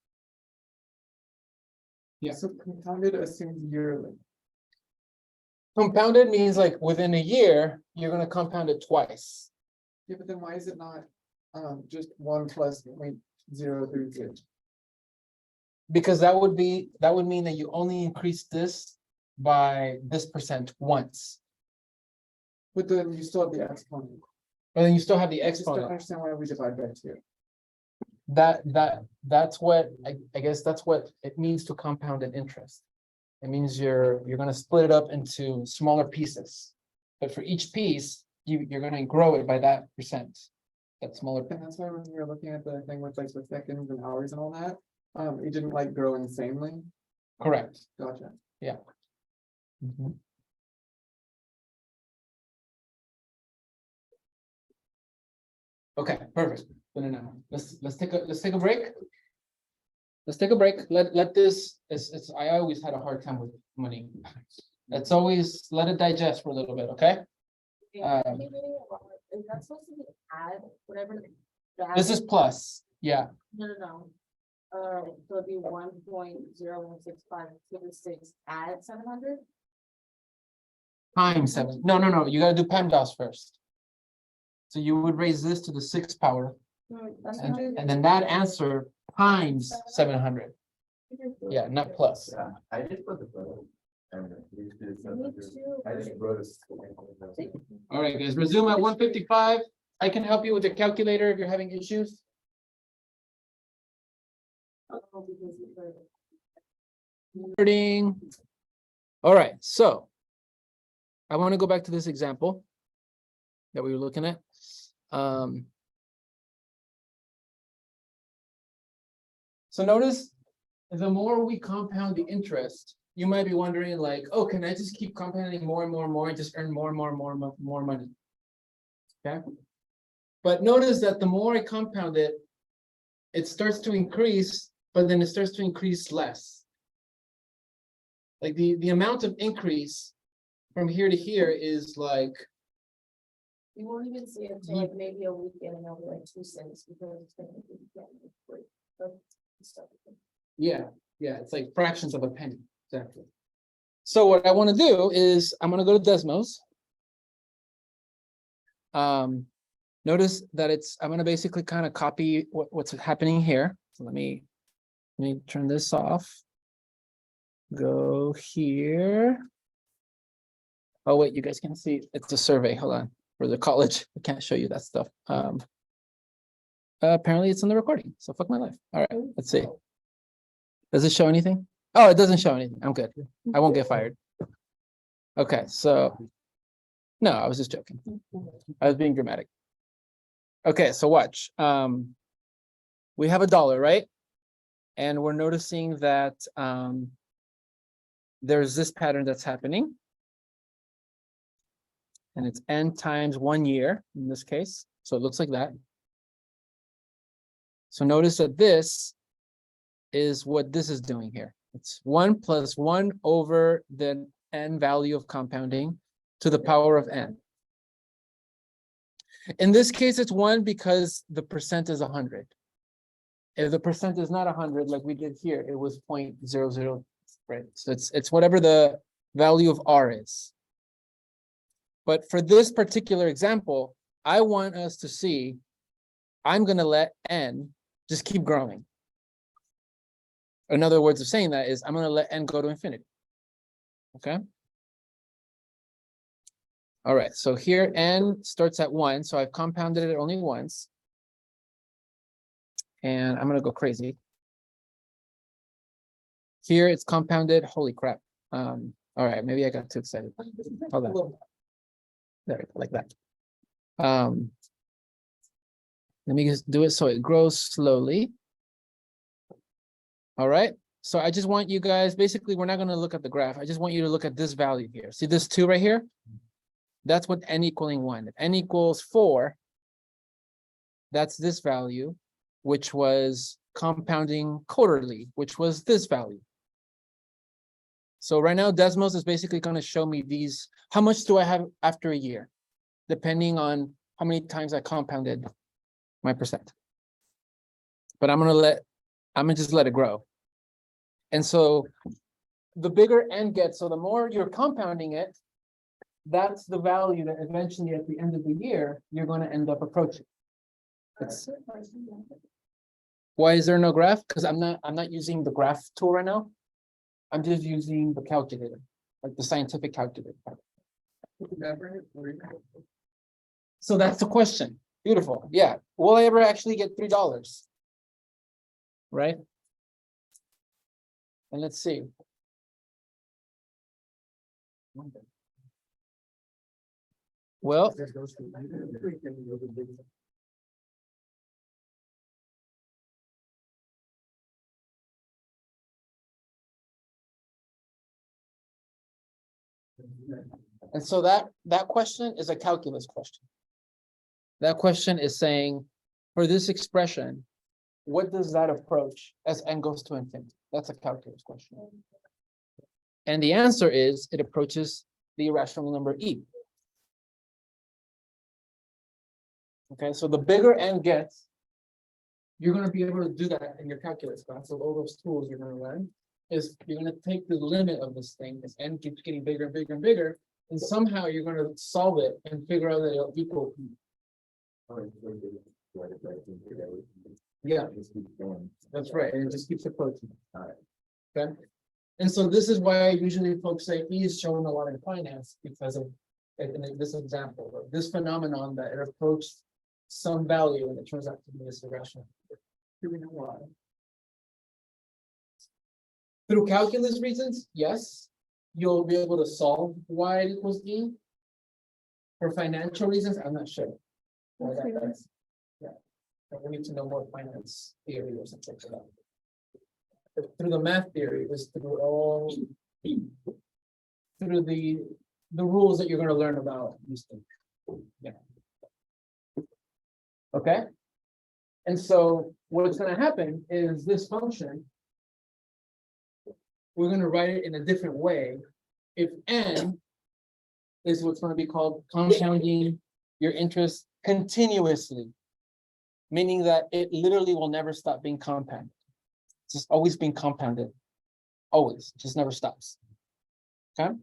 S1: Yeah.
S6: So compounded assumes yearly.
S1: Compounded means like within a year, you're gonna compound it twice.
S6: Yeah, but then why is it not just 1 plus 0.032?
S1: Because that would mean that you only increase this by this percent once.
S6: But then you still have the exponent.
S1: But then you still have the
S6: I just don't
S1: exponent.
S6: understand why we divide by 2.
S1: That's what I guess that's what it means to compound an interest. It means you're gonna split it up into smaller pieces. But for each piece, you're gonna grow it by that percent. That smaller.
S6: And that's why when we were looking at the thing with like the seconds and hours and all that, it didn't like grow insanely.
S1: Correct.
S6: Gotcha.
S1: Mhm. Okay, perfect. No. Let's take a break. Let's take a break. Let this. I always had a hard time with money. Let's always let it digest for a little bit. Okay.
S5: Is that supposed to be add whatever?
S1: This is plus. Yeah.
S5: No. So it'd be 1.0165 to the 6 add 700?
S1: Times 7. No. You gotta do PEMDAS first. So you would raise this to the 6th power, and then that answer times 700. Yeah, not plus.
S3: Yeah, I just put the photo. And we just did 700. I just wrote a.
S1: All right, guys, resume at 1:55. I can help you with the calculator if you're having issues. All right, so I want to go back to this example that we were looking at. So notice the more we compound the interest, you might be wondering like, oh, can I just keep compounding more and more and just earn more and more money? Okay. But notice that the more I compound it, it starts to increase, but then it starts to increase less. Like the amount of increase from here to here is like,
S5: You won't even see it until like maybe a week and it'll be like 2 cents because it's gonna be free. But stuff.
S1: yeah, it's like fractions of a penny. Exactly. So what I want to do is I'm going to go to Desmos. Notice that I'm going to basically kind of copy what's happening here. So let me turn this off. Go here. Oh, wait, you guys can see it's a survey. Hold on. For the college. I can't show you that stuff. Apparently it's in the recording. So fuck my life. All right, let's see. Does it show anything? Oh, it doesn't show anything. I'm good. I won't get fired. Okay, so no, I was just joking. I was being dramatic. Okay, so watch. We have $1, right? And we're noticing that there's this pattern that's happening. And it's n times 1 year in this case. So it looks like that. So notice that this is what this is doing here. It's 1 plus 1 over the n value of compounding to the power of n. In this case, it's 1 because the percent is 100. If the percent is not 100, like we did here, it was 0.00, right? So it's whatever the value of r is. But for this particular example, I want us to see, I'm going to let n just keep growing. Another words of saying that is I'm going to let n go to infinity. Okay. All right. So here n starts at 1. So I've compounded it only once. And I'm going to go crazy. Here it's compounded. Holy crap. All right. Maybe I got too excited. Hold on. There we go, like that. Let me just do it so it grows slowly. All right. So I just want you guys, basically, we're not going to look at the graph. I just want you to look at this value here. See this 2 right here? That's what n equaling 1. If n equals 4, that's this value, which was compounding quarterly, which was this value. So right now, Desmos is basically going to show me these. How much do I have after a year? Depending on how many times I compounded my percent. But I'm gonna just let it grow. And so the bigger n gets, so the more you're compounding it, that's the value that eventually at the end of the year, you're going to end up approaching. Why is there no graph? Because I'm not using the graph tool right now. I'm just using the calculator, like the scientific calculator. So that's the question. Beautiful. Yeah. Will I ever actually get $3? Right? And let's see. Well, and so that question is a calculus question. That question is saying, for this expression, what does that approach as n goes to infinity? That's a calculus question. And the answer is it approaches the irrational number e. Okay, so the bigger n gets, you're going to be able to do that in your calculus class. So all those tools you're going to learn is you're going to take the limit of this thing as n keeps getting bigger and bigger and bigger, and somehow you're going to solve it and figure out that it'll equal. Yeah, that's right, and it just keeps approaching. Okay, and so this is why usually folks say E is showing a lot in finance because of in this example of this phenomenon that it approached some value and it turns out to be this irrational. Do we know why? Through calculus reasons, yes, you'll be able to solve y equals E. For financial reasons, I'm not sure. Why that is. Yeah, but we need to know more finance theory or something like that. But through the math theory, is through all through the rules that you're going to learn about these things. Yeah. Okay. And so what's going to happen is this function, we're going to write it in a different way. If n is what's going to be called compounding your interest continuously, meaning that it literally will never stop being compounded. It's just always being compounded. Always, it just never stops. Okay.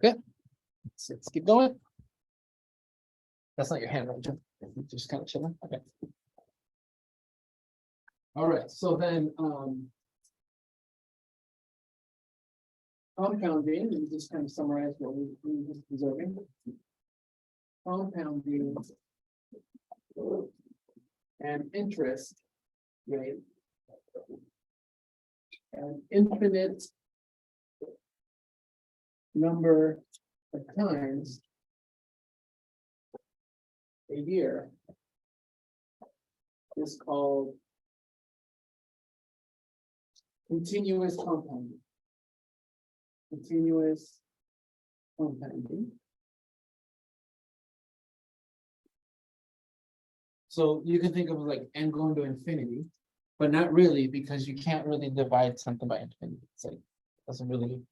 S1: Okay. Let's keep going. That's not your hand, right, Jim? Just kind of chilling. Okay. All right. So then, compounding, and just kind of summarize what we just observing. Compounding and interest rate an infinite number of times a year is called continuous compounding. Continuous compounding. So you can think of it like n going to infinity, but not really, because you can't really divide something by infinity. It's like, doesn't really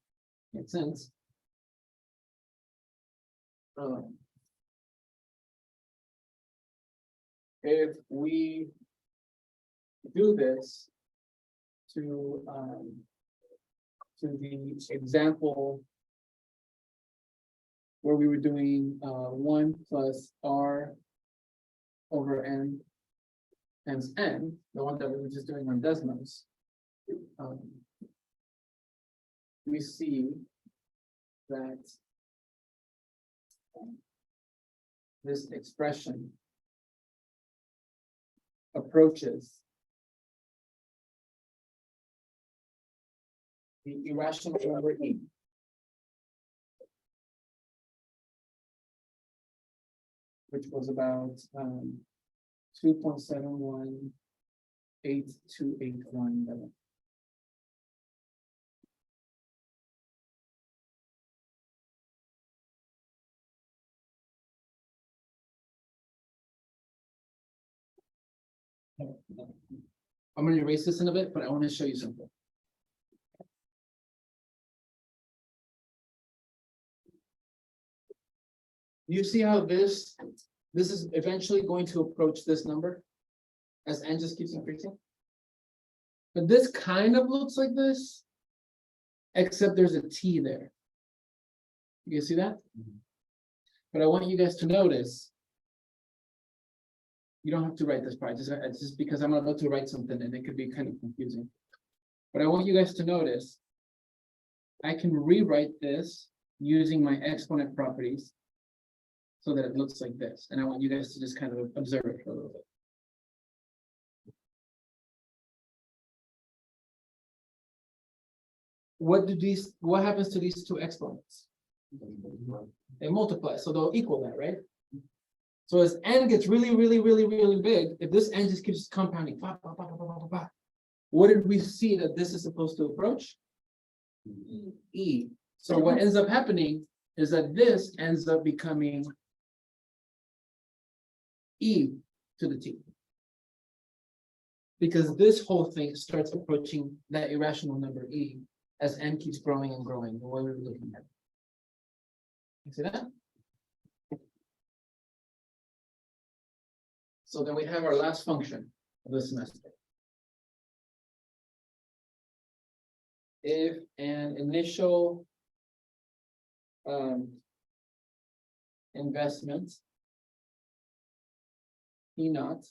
S1: make sense. If we do this to the example where we were doing 1 plus r over n times n, the one that we were just doing on Desmos, we see that this expression approaches the irrational number e. Which was about 2.718281. I'm gonna erase this in a bit, but I want to show you something. You see how this is eventually going to approach this number as n just keeps increasing? But this kind of looks like this, except there's a t there. You guys see that? But I want you guys to notice. You don't have to write this part, it's just because I'm about to write something and it could be kind of confusing. But I want you guys to notice, I can rewrite this using my exponent properties so that it looks like this. And I want you guys to just kind of observe it for a little bit. What happens to these two exponents? They multiply, so they'll equal that, right? So as n gets really, really, really, really big, if this n just keeps compounding, what did we see that this is supposed to approach? E. So what ends up happening is that this ends up becoming e to the t. Because this whole thing starts approaching that irrational number e as n keeps growing and growing, the way we're looking at it. You see that? So then we have our last function of the semester. If an initial investment E naught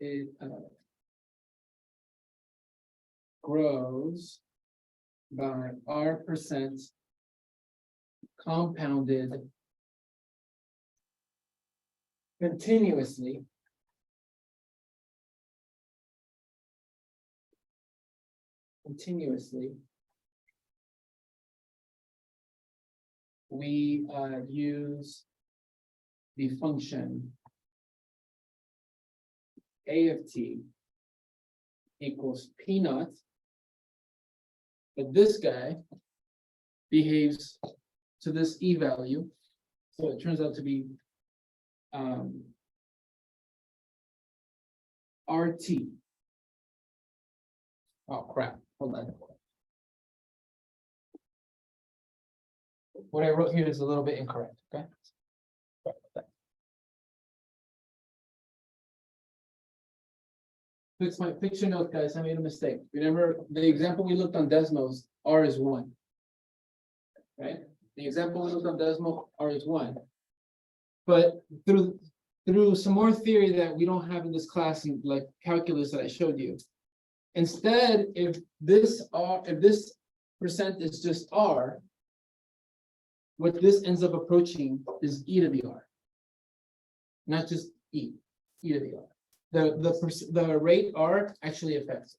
S1: it grows by R% compounded continuously we use the function a of t equals p naught, but this guy behaves to this e value, so it turns out to be RT. Oh crap, hold on. What I wrote here is a little bit incorrect, okay? Sorry about that. Fix your note, guys, I made a mistake. Remember, the example we looked on Desmos, R is 1. Right? The example we looked on Desmos, R is 1. But through some more theory that we don't have in this class, like calculus that I showed you. Instead, if this percent is just R, what this ends up approaching is e to the R. Not just e to the R. The rate R actually affects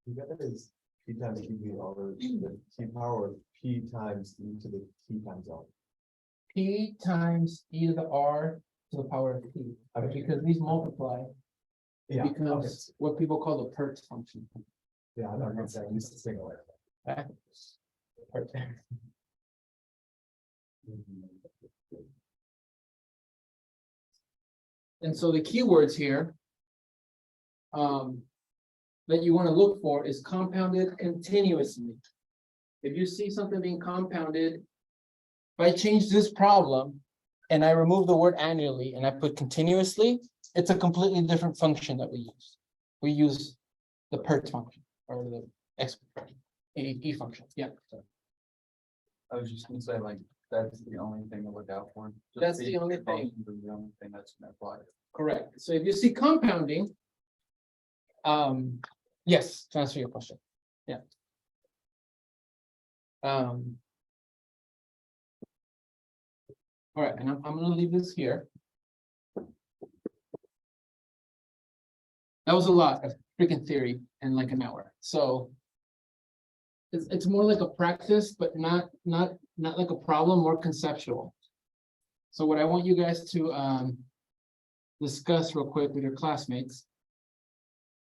S1: it.
S8: That is p times q over the t power p times e to the t times r.
S1: P times e to the R to the power of p.
S8: Okay.
S1: Because these multiply, it
S8: Yeah,
S1: becomes what people call the PERT function.
S8: yeah, I'm not gonna say, I used to sing away.
S1: PERT. And so the keywords here that you want to look for is compounded continuously. If you see something being compounded, if I change this problem and I remove the word annually and I put continuously, it's a completely different function that we use. We use the PERT function or the E function, yeah.
S8: I was just gonna say, like, that's the only thing to look out for. Just
S1: That's the only thing.
S8: functions are the only thing that's gonna apply.
S1: Correct. So if you see compounding, yes, to answer your question, yeah. All right, and I'm gonna leave this here. That was a lot of freaking theory in like an hour, so. It's more like a practice, but not like a problem, more conceptual. So what I want you guys to discuss real quick with your classmates.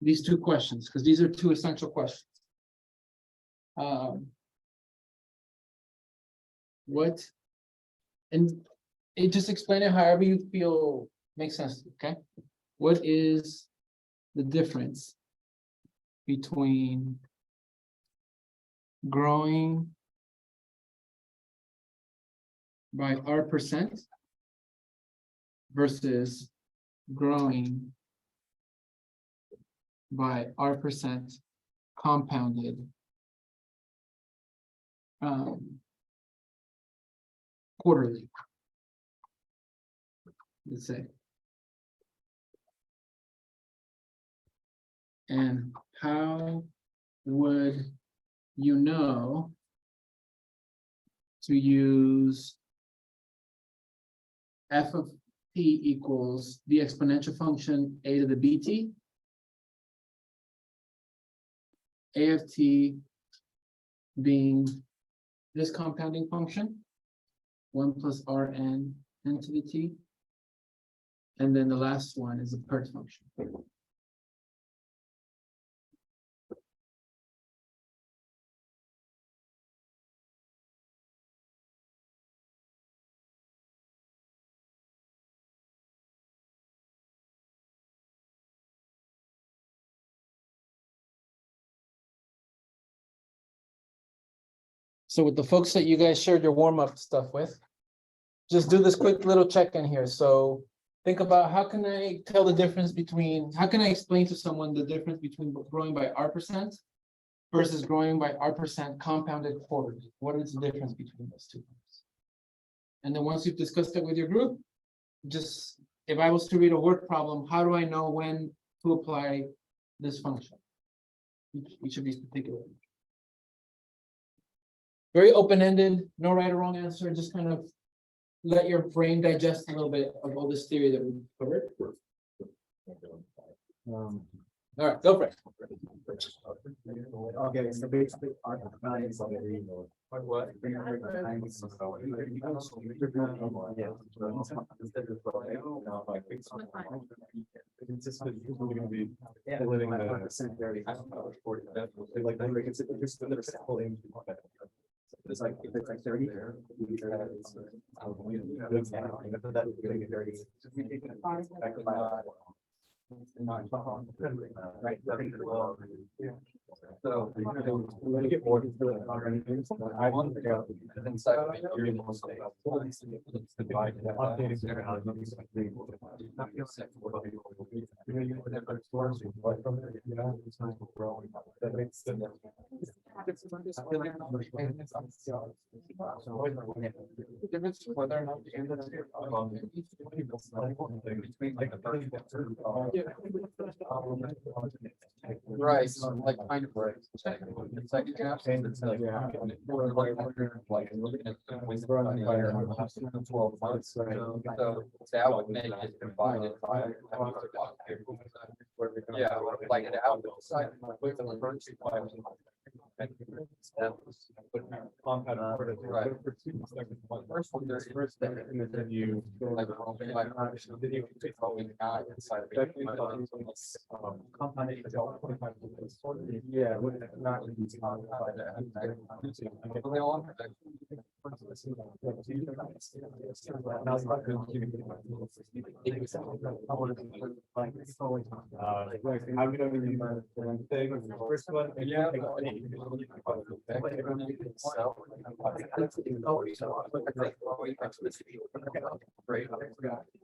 S1: These two questions, because these are two essential questions. What? And it just explain it however you feel makes sense, okay? What is the difference between growing by R% versus growing by R% compounded quarterly, let's say. And how would you know to use f of t equals the exponential function a to the bt, a of t being this compounding function, 1 plus rn n to the t, and then the last one is a PERT function. So with the folks that you guys shared your warm-up stuff with, just do this quick little check-in here. So think about how can I tell the difference between, how can I explain to someone the difference between growing by R% versus growing by R% compounded quarterly? What is the difference between those two things? And then once you've discussed it with your group, just, if I was to read a word problem, how do I know when to apply this function? Each of these particular. Very open-ended, no right or wrong answer, just kind of let your brain digest a little bit of all this theory that we covered. All right, go for it.
S2: Okay, so basically.
S8: What? It's just that you're gonna be living the.
S2: It's like, if it's like 30. Right.
S8: So, we're gonna get more. I want to go. And then second, you're able to stay. Updating their algorithms. That makes sense.
S6: The difference is whether or not the end of the year. Right, like kind of right. It's like half and it's like. We're like looking at.
S8: 12 months.
S6: Right.
S8: So that would make it divided by. Yeah, like it out. Right. First one, there's first thing, and then you like then you take rolling out inside of it. Yeah, would not be. I'm gonna be the first one. Yeah.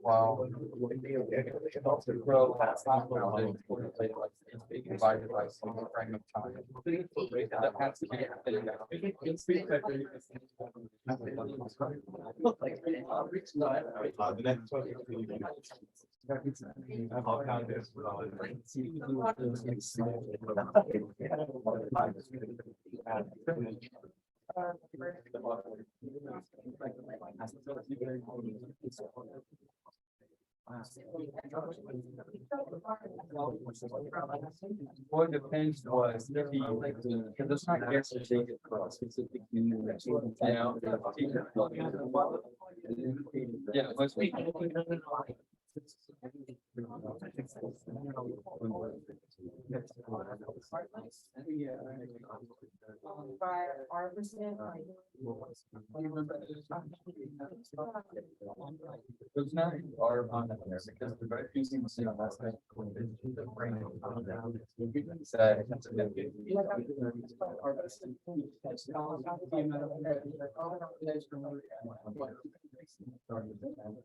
S8: Wow. Divided by some frame of time. That has to be- The next one. I'll count this. Well, it depends what, because it's not guaranteed for a specific unit. Yeah, let's make.
S7: By our percent, like.
S8: It's not our on there because we're both using the same last name.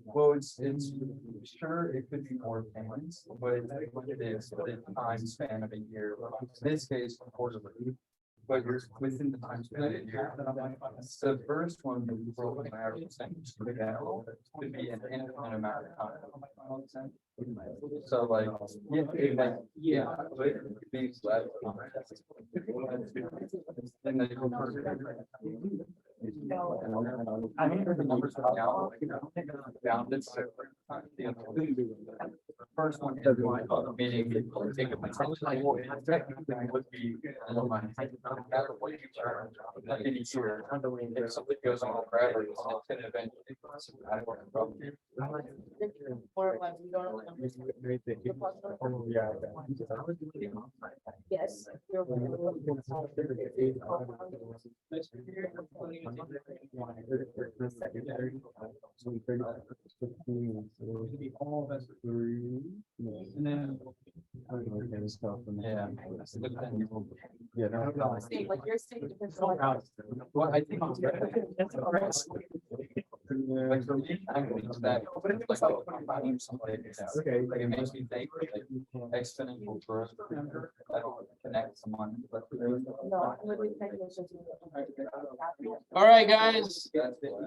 S8: Well, it's sure it could be more payments, but it's what it is, within the time span of a year. In this case, quarterly. But you're within the time span of a year. The first one, the broken average percentage, could be an infinite amount of time. So like, yeah, but it could be less. And then I don't know the numbers right now. Down this. The first one is meaning take a potential would be any sort of if something goes on forever, it's gonna eventually.
S7: Or like we don't. Yes.
S8: And then. Yeah.
S7: State, like your state depends on.
S8: Well, I think. Like for me, I think that. Okay. Like it makes me think like exponential growth. I don't connect someone.
S7: No, I'm with technicians.
S1: All right, guys.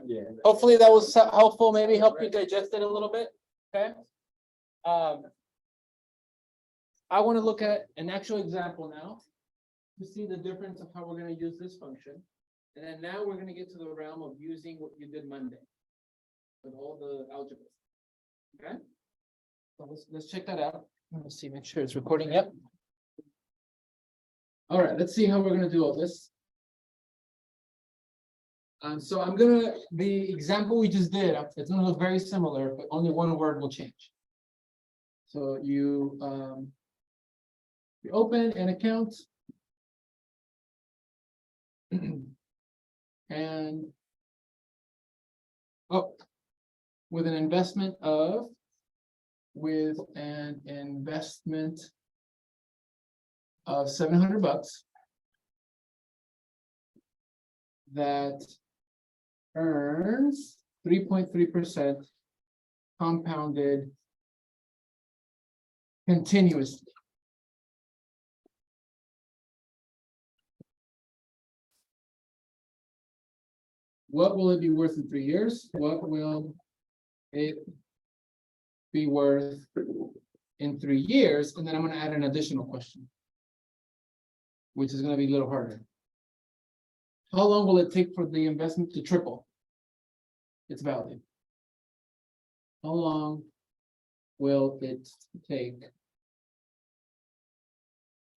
S8: Yeah.
S1: Hopefully that was helpful, maybe help you digest it a little bit, okay? I want to look at an actual example now to see the difference of how we're going to use this function. And then now we're going to get to the realm of using what you did Monday with all the algebra. Okay? So let's check that out. Let's see, make sure it's recording. Yep. All right, let's see how we're going to do all this. So I'm gonna, the example we just did, it's gonna look very similar, but only one word will change. So you open an account. And with an investment of $700 that earns 3.3% compounded continuously. What will it be worth in 3 years? What will it be worth in 3 years? And then I'm going to add an additional question, which is going to be a little harder. How long will it take for the investment to triple its value? How long will it take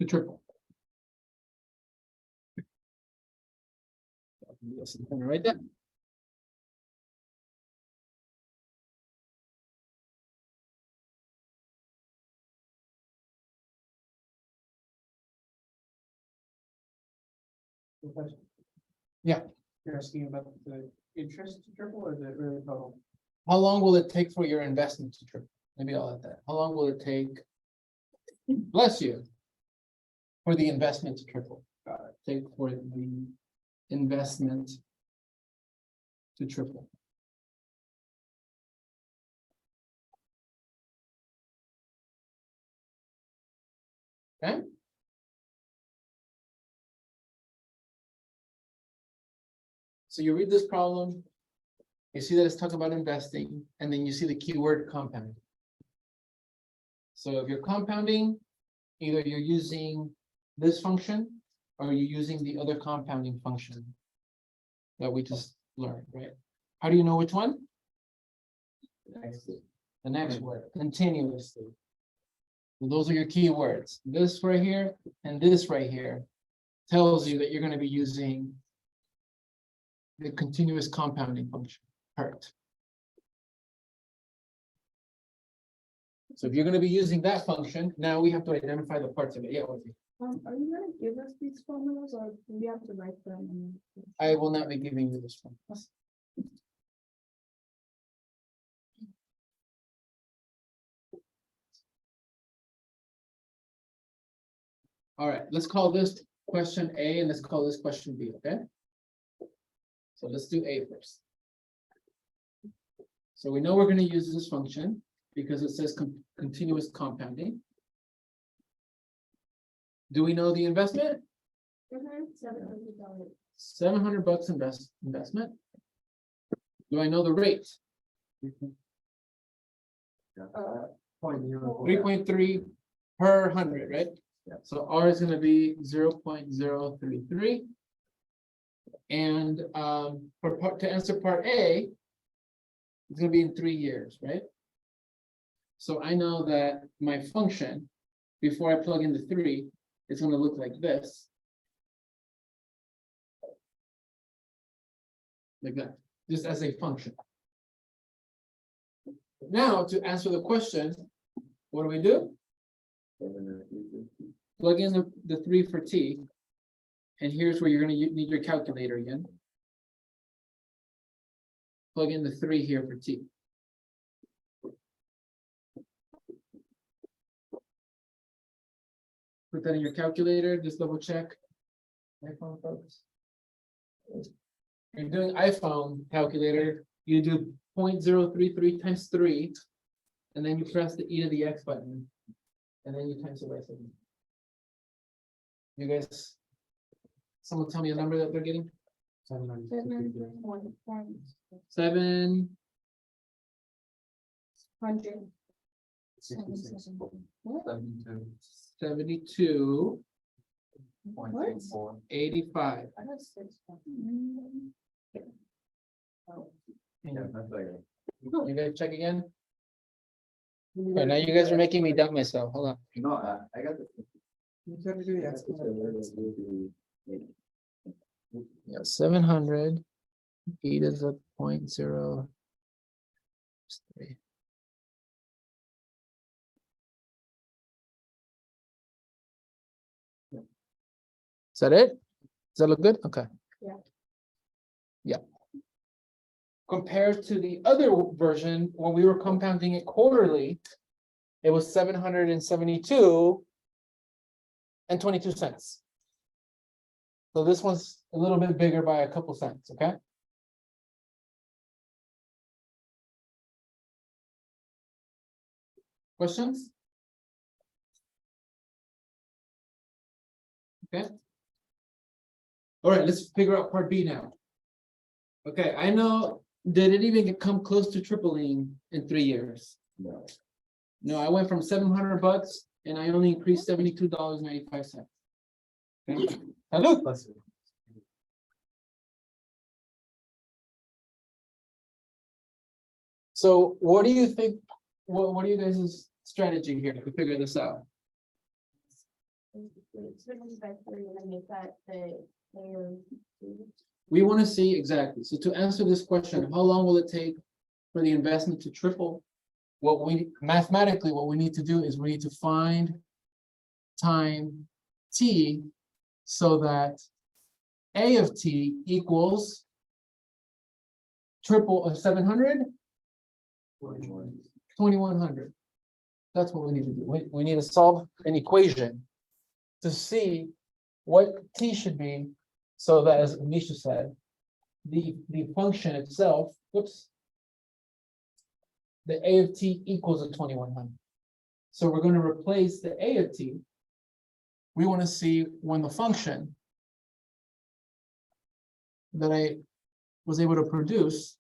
S1: to triple? Yes, I'm gonna write that. Yeah.
S2: You're asking about the interest to triple or is it really total?
S1: How long will it take for your investment to triple? Maybe I'll add that. How long will it take? Bless you. For the investment to triple. Take for the investment to triple. Okay. So you read this problem, you see that it's talking about investing, and then you see the keyword compound. So if you're compounding, either you're using this function or you're using the other compounding function that we just learned, right? How do you know which one? The next word, continuously. So those are your keywords. This right here and this right here tells you that you're going to be using the continuous compounding function, PERT. So if you're going to be using that function, now we have to identify the parts of it. Yeah, Audrey.
S5: Are you gonna give us these formulas or do we have to write them?
S1: I will not be giving you this one. All right, let's call this question A and let's call this question B, okay? So let's do A first. So we know we're going to use this function because it says continuous compounding. Do we know the investment?
S5: $700.
S1: $700 investment. Do I know the rate? 3.3 per 100, right?
S3: Yeah.
S1: So R is going to be 0.033. And to answer part A, it's going to be in 3 years, right? So I know that my function, before I plug in the 3, it's going to look like this. Like that, just as a function. Now, to answer the question, what do we do? Plug in the 3 for T. And here's where you're going to need your calculator again. Plug in the 3 here for T. Put that in your calculator, just double check. iPhone folks. You're doing iPhone calculator, you do 0.033 times 3, and then you press the E to the X button, and then you times the by 7. You guys, someone tell me a number that they're getting? 7. 72. 85. You guys check again? Okay, now you guys are making me doubt myself. Hold on.
S3: No, I got the.
S6: You gotta do the exponential.
S1: Yeah, 700. E to the 0.03. Is that it? Does that look good? Okay.
S5: Yeah.
S1: Yeah. Compared to the other version, when we were compounding it quarterly, it was 772 and 22 cents. So this one's a little bit bigger by a couple cents, okay? Questions? Okay. All right, let's figure out part B now. Okay, I know, did it even come close to tripling in 3 years?
S3: No.
S1: No, I went from $700 and I only increased $72.95. Okay, salud. So what do you think, what are you guys' strategy here to figure this out? We want to see exactly. So to answer this question, how long will it take for the investment to triple? What we mathematically, what we need to do is we need to find time T so that A of T equals triple of 700? 2100. That's what we need to do. We need to solve an equation to see what t should be, so that, as Misha said, the function itself, whoops, the a of t equals a 2100. So we're going to replace the a of t. We want to see when the function that I was able to produce,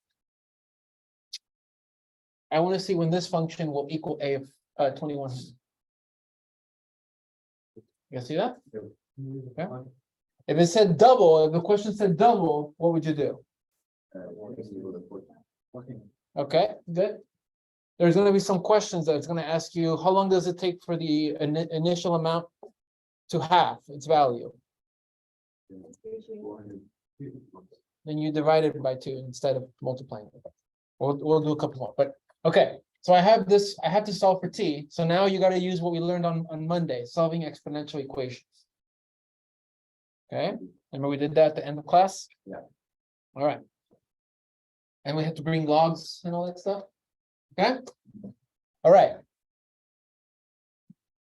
S1: I want to see when this function will equal a of 2100. You guys see that? Okay. If it said double, if the question said double, what would you do? Okay, good. There's going to be some questions that it's going to ask you, how long does it take for the initial amount to half its value? Then you divide it by 2 instead of multiplying it. We'll do a couple more, but okay. So I have this, I have to solve for t. So now you got to use what we learned on Monday, solving exponential equations. Okay, remember we did that at the end of class?
S3: Yeah.
S1: All right. And we have to bring logs and all that stuff. Okay. All right.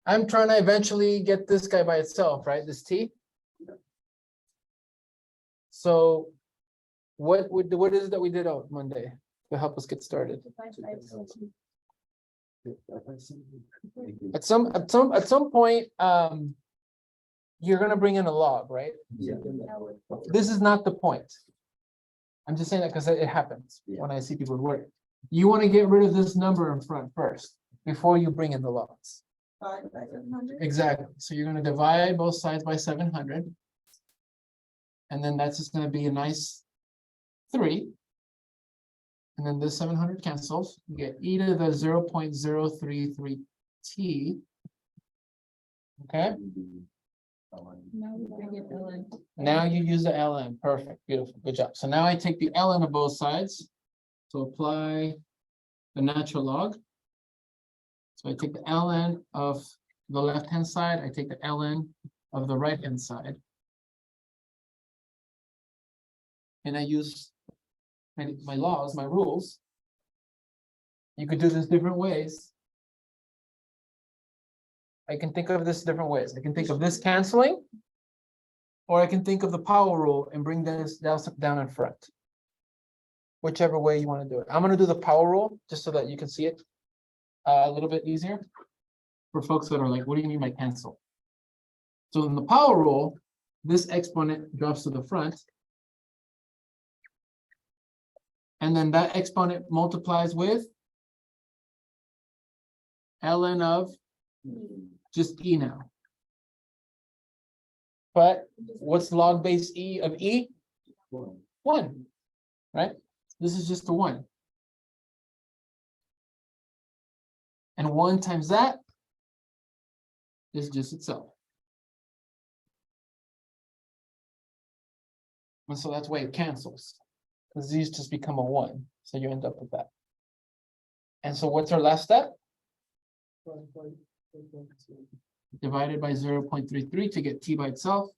S1: I'm trying to eventually get this guy by itself, right? This t. So what is it that we did on Monday to help us get started? At some point, you're gonna bring in a log, right?
S3: Yeah.
S1: This is not the point. I'm just saying that because it happens when I see people work. You want to get rid of this number in front first before you bring in the logs. Exactly. So you're going to divide both sides by 700. And then that's just going to be a nice 3. And then this 700 cancels. You get e to the 0.033 t. Okay. Now you use the ln. Perfect. Beautiful. Good job. So now I take the ln of both sides. So apply the natural log. So I take the ln of the left-hand side. I take the ln of the right-hand side. And I use my laws, my rules. You could do this different ways. I can think of this different ways. I can think of this canceling, or I can think of the power rule and bring this down in front. Whichever way you want to do it. I'm going to do the power rule just so that you can see it a little bit easier for folks that are like, what do you mean by cancel? So in the power rule, this exponent drops to the front. And then that exponent multiplies with ln of just e now. But what's log base e of e? 1, right? This is just the 1. And 1 times that is just itself. And so that's why it cancels. Because these just become a 1. So you end up with that. And so what's our last step? Divided by 0.33 to get t by itself.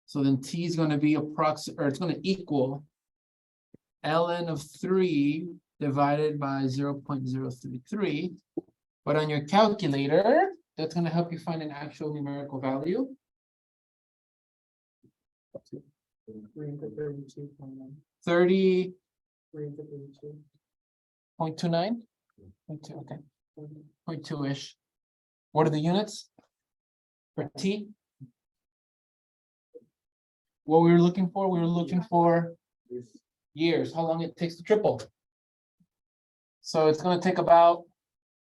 S1: So then t is going to be it's going to equal ln of 3 divided by 0.033. But on your calculator, that's going to help you find an actual numerical value. 30.29. 0.2, okay. 0.2-ish. What are the units for t? What we were looking for? We were looking for years, how long it takes to triple. So it's going to take about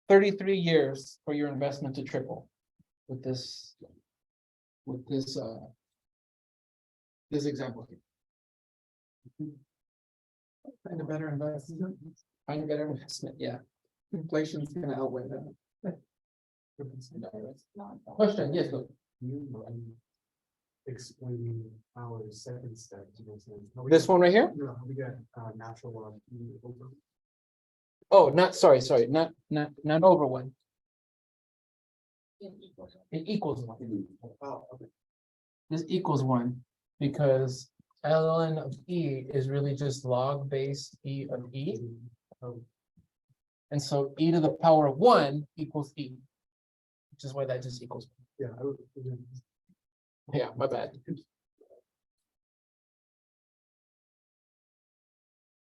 S1: 33 years for your investment to triple with this example here.
S6: Find a better investment.
S1: Find a better investment, yeah.
S6: Inflation's gonna outweigh that.
S1: Question, yes, go.
S2: Explaining our second step.
S1: This one right here?
S2: No, we got natural log.
S1: Oh, sorry, not over 1. It equals 1.
S2: Oh, okay.
S1: This equals 1 because ln of e is really just log base e of e. And so e to the power of 1 equals e. Which is why that just equals.
S2: Yeah.
S1: Yeah, my bad.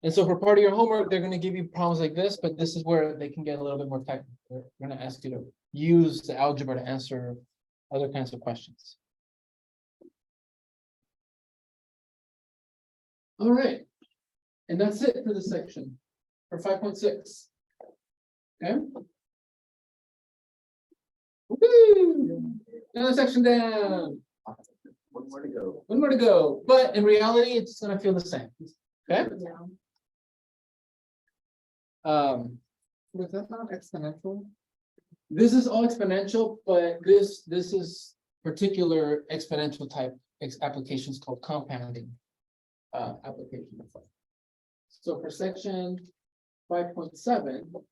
S1: And so for part of your homework, they're gonna give you problems like this, but this is where they can get a little bit more technical. They're gonna ask you to use the algebra to answer other kinds of questions. All right, and that's it for this section, for 5.6. Okay. Woo! Another section down.
S3: One more to go.
S1: One more to go, but in reality, it's gonna feel the same. Okay.
S6: Was that not exponential?
S1: This is all exponential, but this is particular exponential type applications called compounding application. So for section 5.7,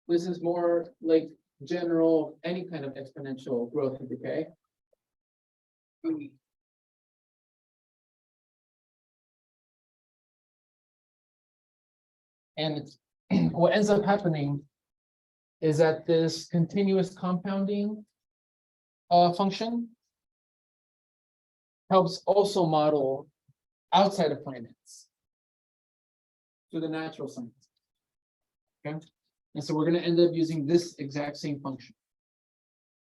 S1: this is more like general, any kind of exponential growth and decay. And it's, what ends up happening is that this continuous compounding function helps also model outside of finance to the natural science. Okay, and so we're going to end up using this exact same function.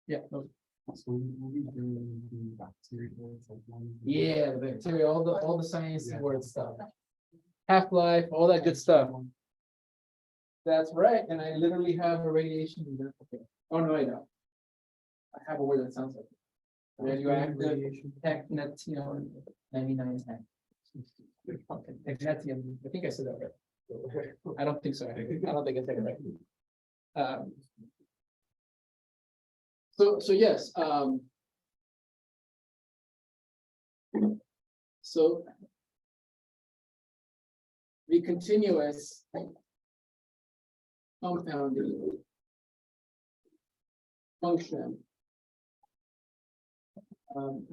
S1: Yeah. Yeah, the bacteria, all the science word stuff. Half-life, all that good stuff. That's right, and I literally have a radiation. Okay. Oh no, I don't. I have a word that sounds like it. Radioactive technetium 99. Okay, technetium. I think I said that right. I don't think so. I don't think I said it right. So yes. So the continuous compounding function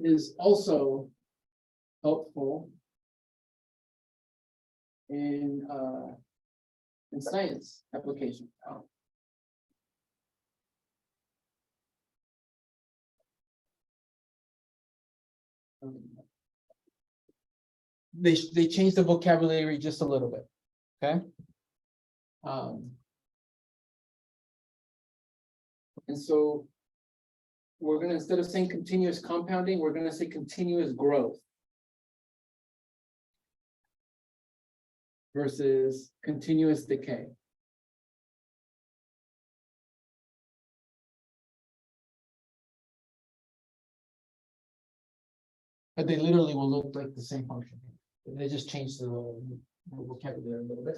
S1: is also helpful in science application. They changed the vocabulary just a little bit, okay? And so we're gonna, instead of saying continuous compounding, we're gonna say continuous growth versus continuous decay. But they literally will look like the same function. They just changed the vocabulary a little bit.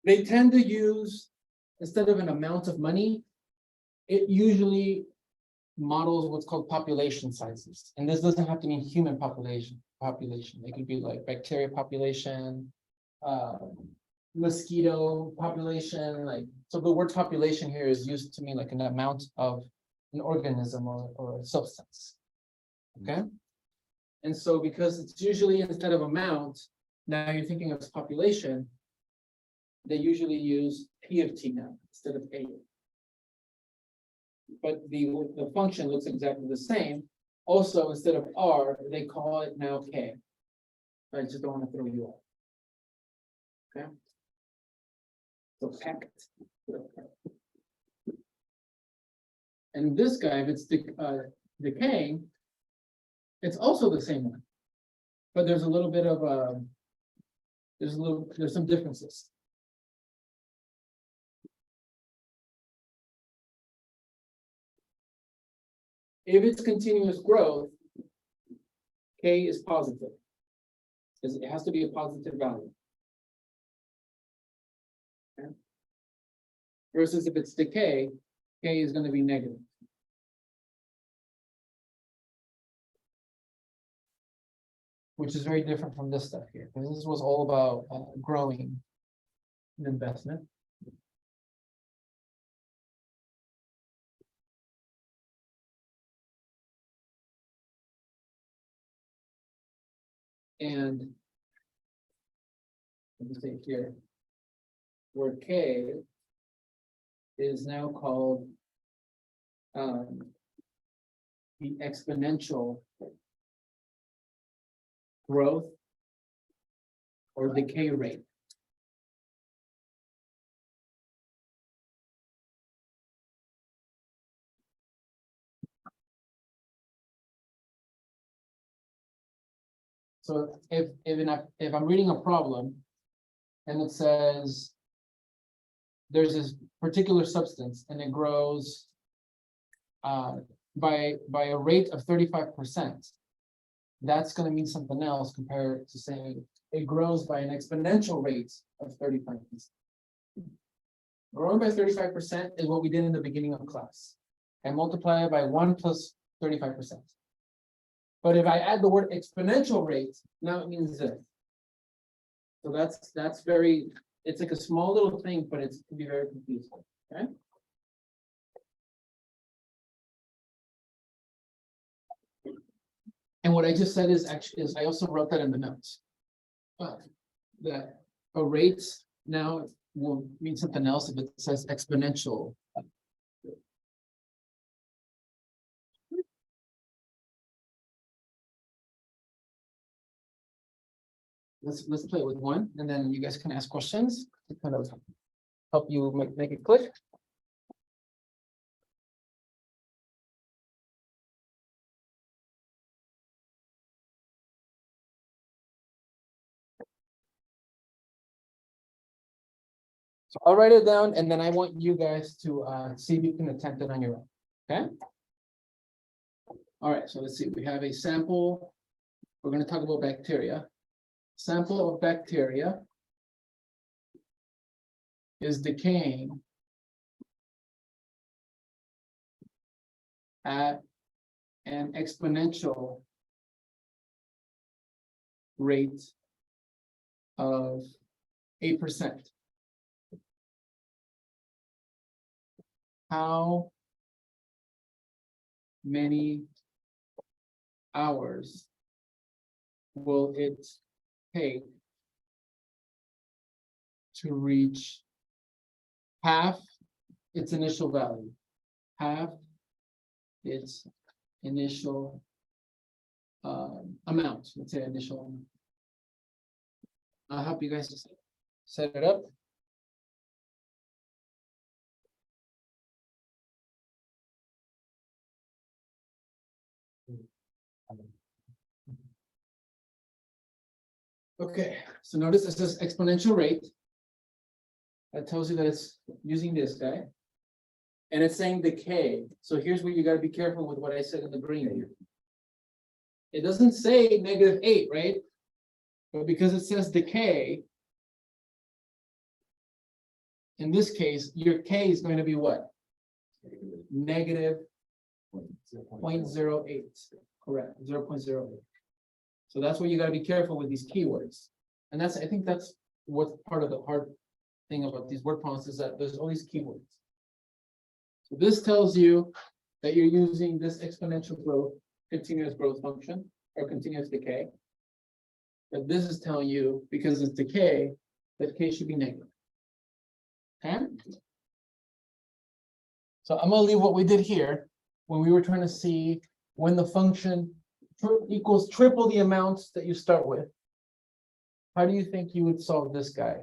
S1: They tend to use, instead of an amount of money, it usually models what's called population sizes. And this doesn't have to mean human population. It could be like bacteria population, mosquito population, like, so the word population here is used to mean like an amount of an organism or a substance. Okay. And so because it's usually instead of amount, now you're thinking of population, they usually use P of T now instead of A. But the function looks exactly the same. Also, instead of R, they call it now K. I just don't want to throw you off. Okay. So packet. And this guy, if it's decaying, it's also the same one. But there's a little bit of there's some differences. If it's continuous growth, K is positive. Because it has to be a positive value. Okay. Versus if it's decay, K is going to be negative. Which is very different from this stuff here, because this was all about growing an investment. And let me see here, where K is now called the exponential growth or decay rate. So if I'm reading a problem and it says there's this particular substance and it grows by a rate of 35%, that's going to mean something else compared to saying it grows by an exponential rate of 35%. Growing by 35% is what we did in the beginning of class, and multiply it by 1 plus 35%. But if I add the word exponential rate, now it means this. So that's very, it's like a small little thing, but it can be very confusing, okay? And what I just said is I also wrote that in the notes. That a rate now will mean something else if it says exponential. Let's play it with one, and then you guys can ask questions to kind of help you make it click. So I'll write it down, and then I want you guys to see if you can attempt it on your own, okay? All right, so let's see, we have a sample. We're going to talk about bacteria. Sample of bacteria is decaying at an exponential rate of 8%. How many hours will it take to reach half its initial value? Half its initial amount, let's say initial amount. I'll help you guys just set it up. Okay, so notice it says exponential rate. That tells you that it's using this guy. And it's saying decay. So here's where you got to be careful with what I said in the green here. It doesn't say -8, right? But because it says decay, in this case, your K is going to be what? Negative 0.08. Correct, 0.08. So that's where you got to be careful with these keywords. And I think that's what's part of the hard thing about these word problems is that there's all these keywords. So this tells you that you're using this exponential growth, continuous growth function, or continuous decay. But this is telling you, because it's decay, that K should be negative. Okay? So I'm gonna leave what we did here when we were trying to see when the function equals triple the amounts that you start with. How do you think you would solve this guy?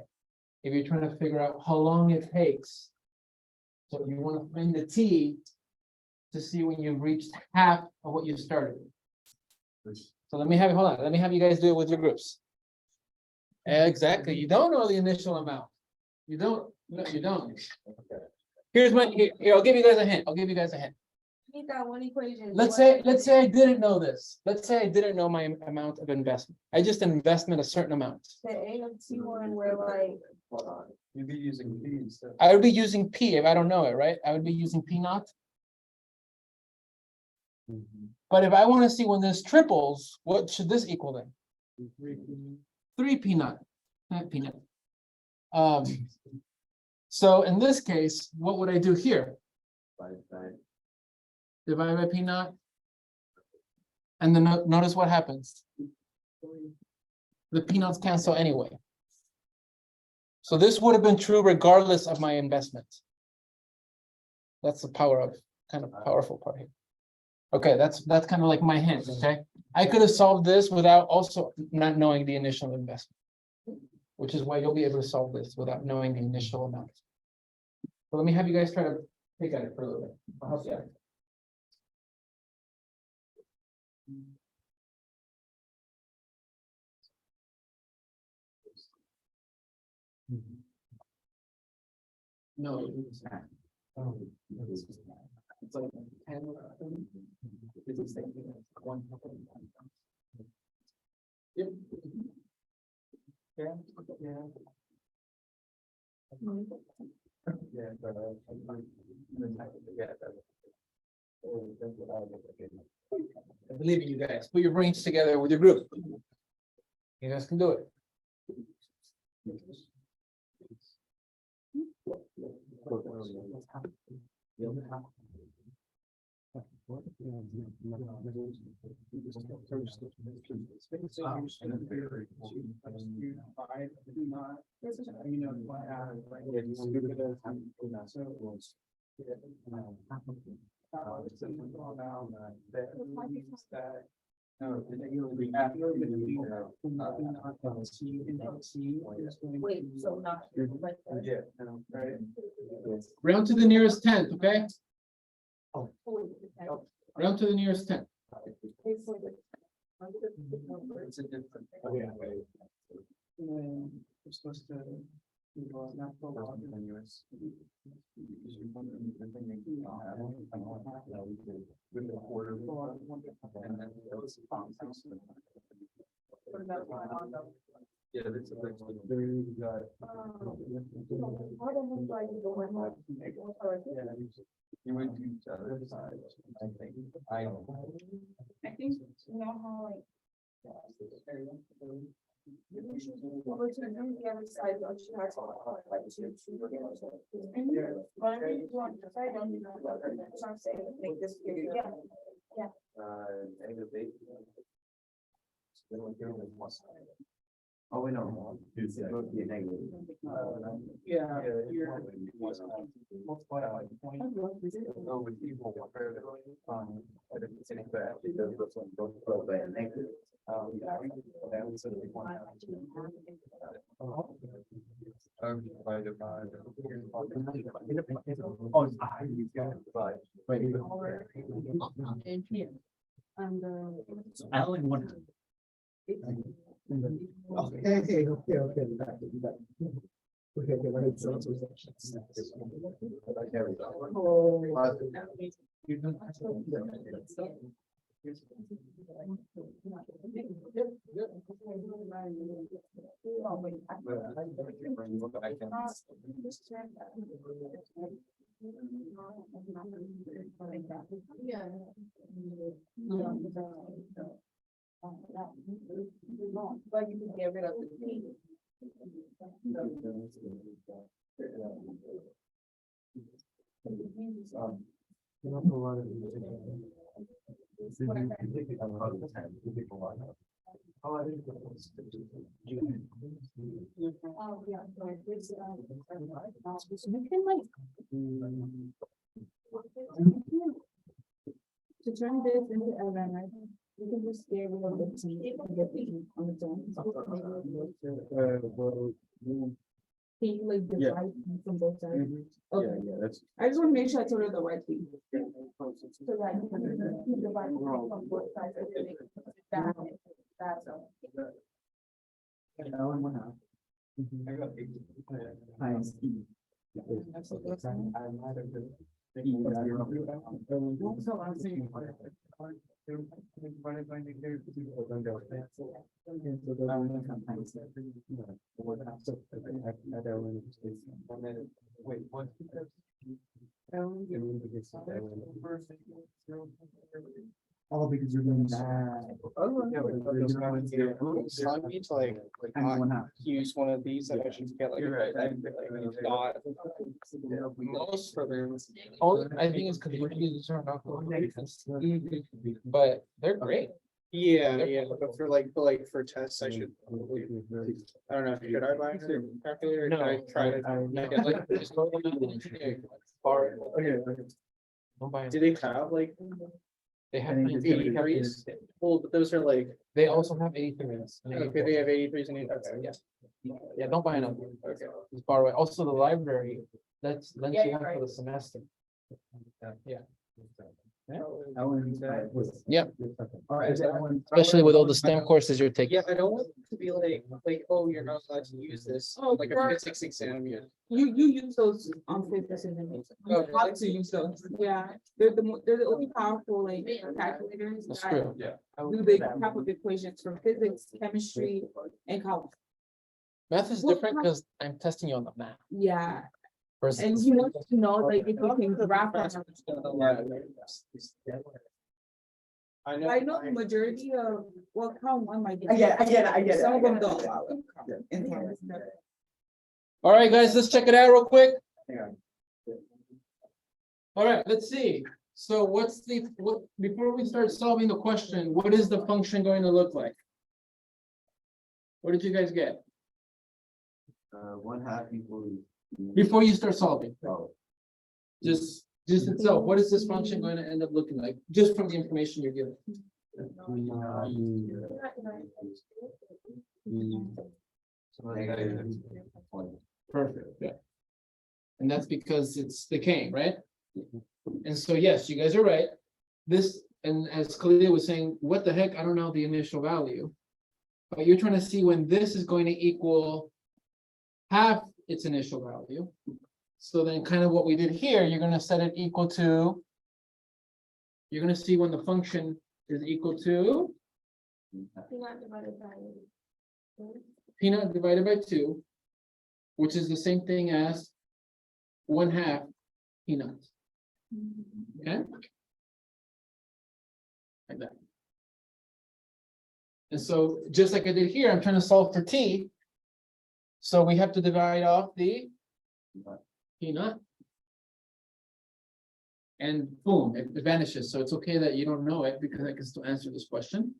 S1: If you're trying to figure out how long it takes. So you want to find the t to see when you've reached half of what you started with. So let me have you guys do it with your groups. Exactly. You don't know the initial amount. You don't. No, you don't. Here, I'll give you guys a hint.
S7: Need that one equation.
S1: Let's say I didn't know this. Let's say I didn't know my amount of investment. I just investment a certain amount.
S7: The A and T1 were like, hold on.
S8: You'd be using P instead.
S1: I would be using P if I don't know it, right? I would be using P naught. But if I want to see when this triples, what should this equal then? 3 P naught, not P naught. So in this case, what would I do here? Divide by P naught. And then notice what happens. the peanuts cancel anyway. So this would have been true regardless of my investment. That's the power of, kind of powerful part here. Okay, that's kind of like my hint, okay? I could have solved this without also not knowing the initial investment. Which is why you'll be able to solve this without knowing the initial amount. So let me have you guys try to pick at it for a little bit. I'll help you out. No. It's not. It's like 10. It's the same thing as one. Yep. Yeah. Yeah. I believe in you guys. Put your brains together with your group. You guys can do it.
S7: Wait, so not.
S8: Yeah, right.
S1: Round to the nearest tenth, okay? Round to the nearest tenth.
S8: It's a different.
S6: We're supposed to.
S8: With the quarter. And then those. Yeah, that's a big one. You went to each other side, I think.
S7: I think, you know how like. Over to the other side, don't you have to like two. Whatever you want, I don't know. That's what I'm saying, make this, yeah.
S3: Oh, we know. It's supposed to be a negative.
S6: Yeah.
S8: Multiply by like 20. Oh, with people, where but if it's any bad, it does this one, both by a negative. That was sort of one. Divided by. Oh, you got it, but.
S5: And here. And
S3: I only want.
S2: Okay. Okay, right, so.
S5: yeah.
S7: But you can get rid of the P.
S5: Oh, yeah. So it's, you can like. To turn this into a runner, you can just get rid of the T and get the E on its own. Can you like divide from both sides? Okay.
S3: That's.
S7: I just want to make sure I told her the right thing. So that you can divide from both sides. and then make that's all.
S3: Times E.
S6: So I'm saying.
S8: Wait, what?
S2: Oh, because you're doing that.
S6: So I need to like not use one of these, I should get like.
S8: You're right.
S6: Not. Most for them.
S1: All I think is because these are not. But they're great.
S6: Yeah, but for tests, I should. I don't know, should I buy a calculator? or
S1: No,
S6: should I try to?
S1: no, like, just go to the engineering, or- Don't buy
S6: Do
S1: it.
S6: they have like
S1: They have
S8: I think it's gonna be
S6: 83s? Well, but those are like,
S1: They also have 83s. and
S6: okay,
S1: 84s.
S6: they have 83s and 85s.
S1: Yeah. Yeah, don't buy another.
S6: Okay.
S1: It's far away. Also, the library, that's lends
S7: Yeah,
S1: you
S7: you're
S1: out for
S7: right.
S1: the semester. Yeah.
S8: Yep. All right.
S1: Especially with all the STEM courses you're taking.
S6: Yeah, I don't want it to be like, oh, you're not allowed to use this,
S7: Oh,
S6: like a
S7: sure.
S6: physics exam, yeah.
S7: You use those on physics and then you have to use those, yeah, they're the only powerful like calculators.
S1: That's
S7: that
S1: true.
S7: Do the type of equations for physics, chemistry, and calculus,
S1: Math is different because I'm testing you on the math.
S7: yeah, and
S1: Versus,
S7: you want to know like if you can graph on.
S6: I know.
S7: I know the majority of, well, count one might.
S3: I get it.
S7: Some of them don't.
S1: all right, guys, let's check it out real quick.
S3: Yeah.
S1: All right, let's see. So before we start solving the question, what is the function going to look like? What did you guys get?
S3: 1/2 equals.
S1: Before you start solving,
S3: Oh,
S1: just itself, what is this function going to end up looking like, just from the information you're given?
S3: negative 20.
S1: Perfect, yeah. And that's because it's decaying, right? And so, yes, you guys are right. This, and as Khalil was saying, what the heck, I don't know the initial value. But you're trying to see when this is going to equal half its initial value. So then kind of what we did here, you're gonna set it equal to. You're gonna see when the function is equal to
S5: Not divided by.
S1: p naught divided by 2, which is the same thing as 1/2 p naught. Okay? Like that. And so just like I did here, I'm trying to solve for t. So we have to divide off the p naught. And boom, it vanishes. So it's okay that you don't know it because I can still answer this question.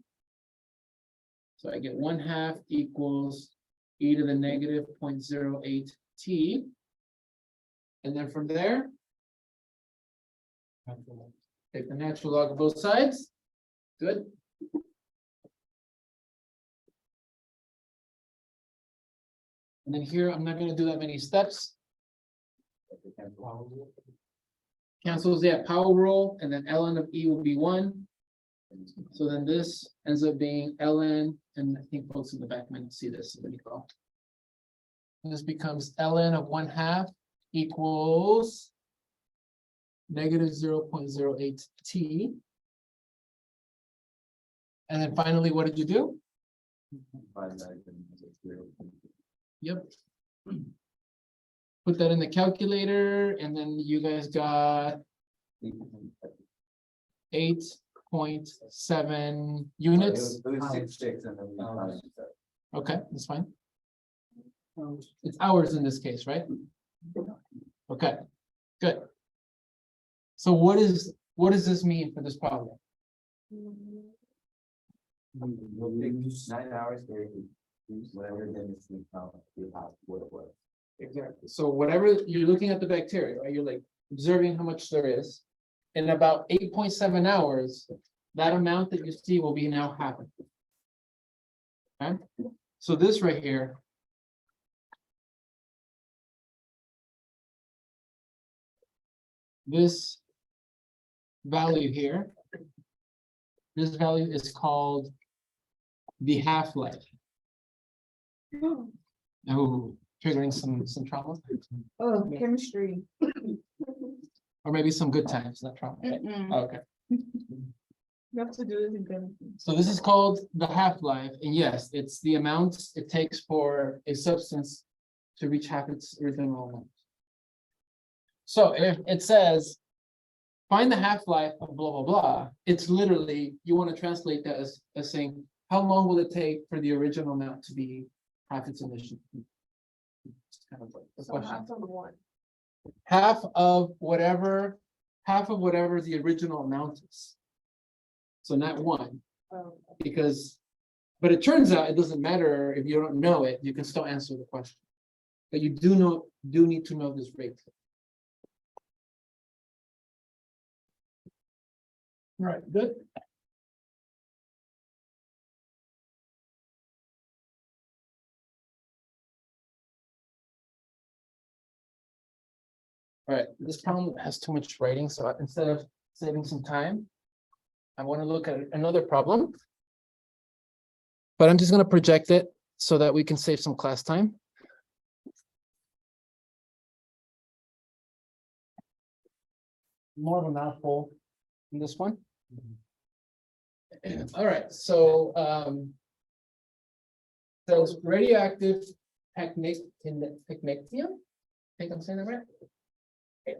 S1: So I get 1/2 equals e to the negative 0.08 t. And then from there, take the natural log of both sides. Good. And then here, I'm not gonna do that many steps. Cancels, yeah, power rule, and then ln of e will be 1. So then this ends up being ln, and I think folks in the back might see this. Let me go. This becomes ln of 1/2 equals negative 0.08 t. And then finally, what did you do? Yep. Put that in the calculator, and then you guys got 8.7 units.
S3: It was 6 and then we counted that.
S1: Okay, that's fine. It's hours in this case, right? Okay, good. So what does this mean for this problem?
S3: We'll take 9 hours there, whatever then it's the count, what it was.
S1: Exactly. So whatever, you're looking at the bacteria, right? You're like observing how much there is. In about 8.7 hours, that amount that you see will be now happening. Okay, so this right here. This value here. This value is called the half-life. Oh, triggering some trauma,
S7: Oh, chemistry.
S1: or maybe some good times, not trauma. Right? Okay.
S7: You have to do this in chemistry.
S1: So this is called the half-life, and yes, it's the amount it takes for a substance to reach half its original amount. So if it says, find the half-life of blah, blah, blah, it's literally, you want to translate that as saying, how long will it take for the original amount to be half its initial? It's kind of like the
S5: So
S1: question.
S5: half of one.
S1: Half of whatever the original amount is. So not 1,
S5: Oh,
S1: Because, but it turns out it doesn't matter if you don't know it, you can still answer the question. But you do need to know this rate. All right, good. All right, this problem has too much writing, so instead of saving some time, I want to look at another problem. But I'm just going to project it so that we can save some class time. More of a mouthful in this one. All right, so those radioactive technetium, I think I'm saying that right.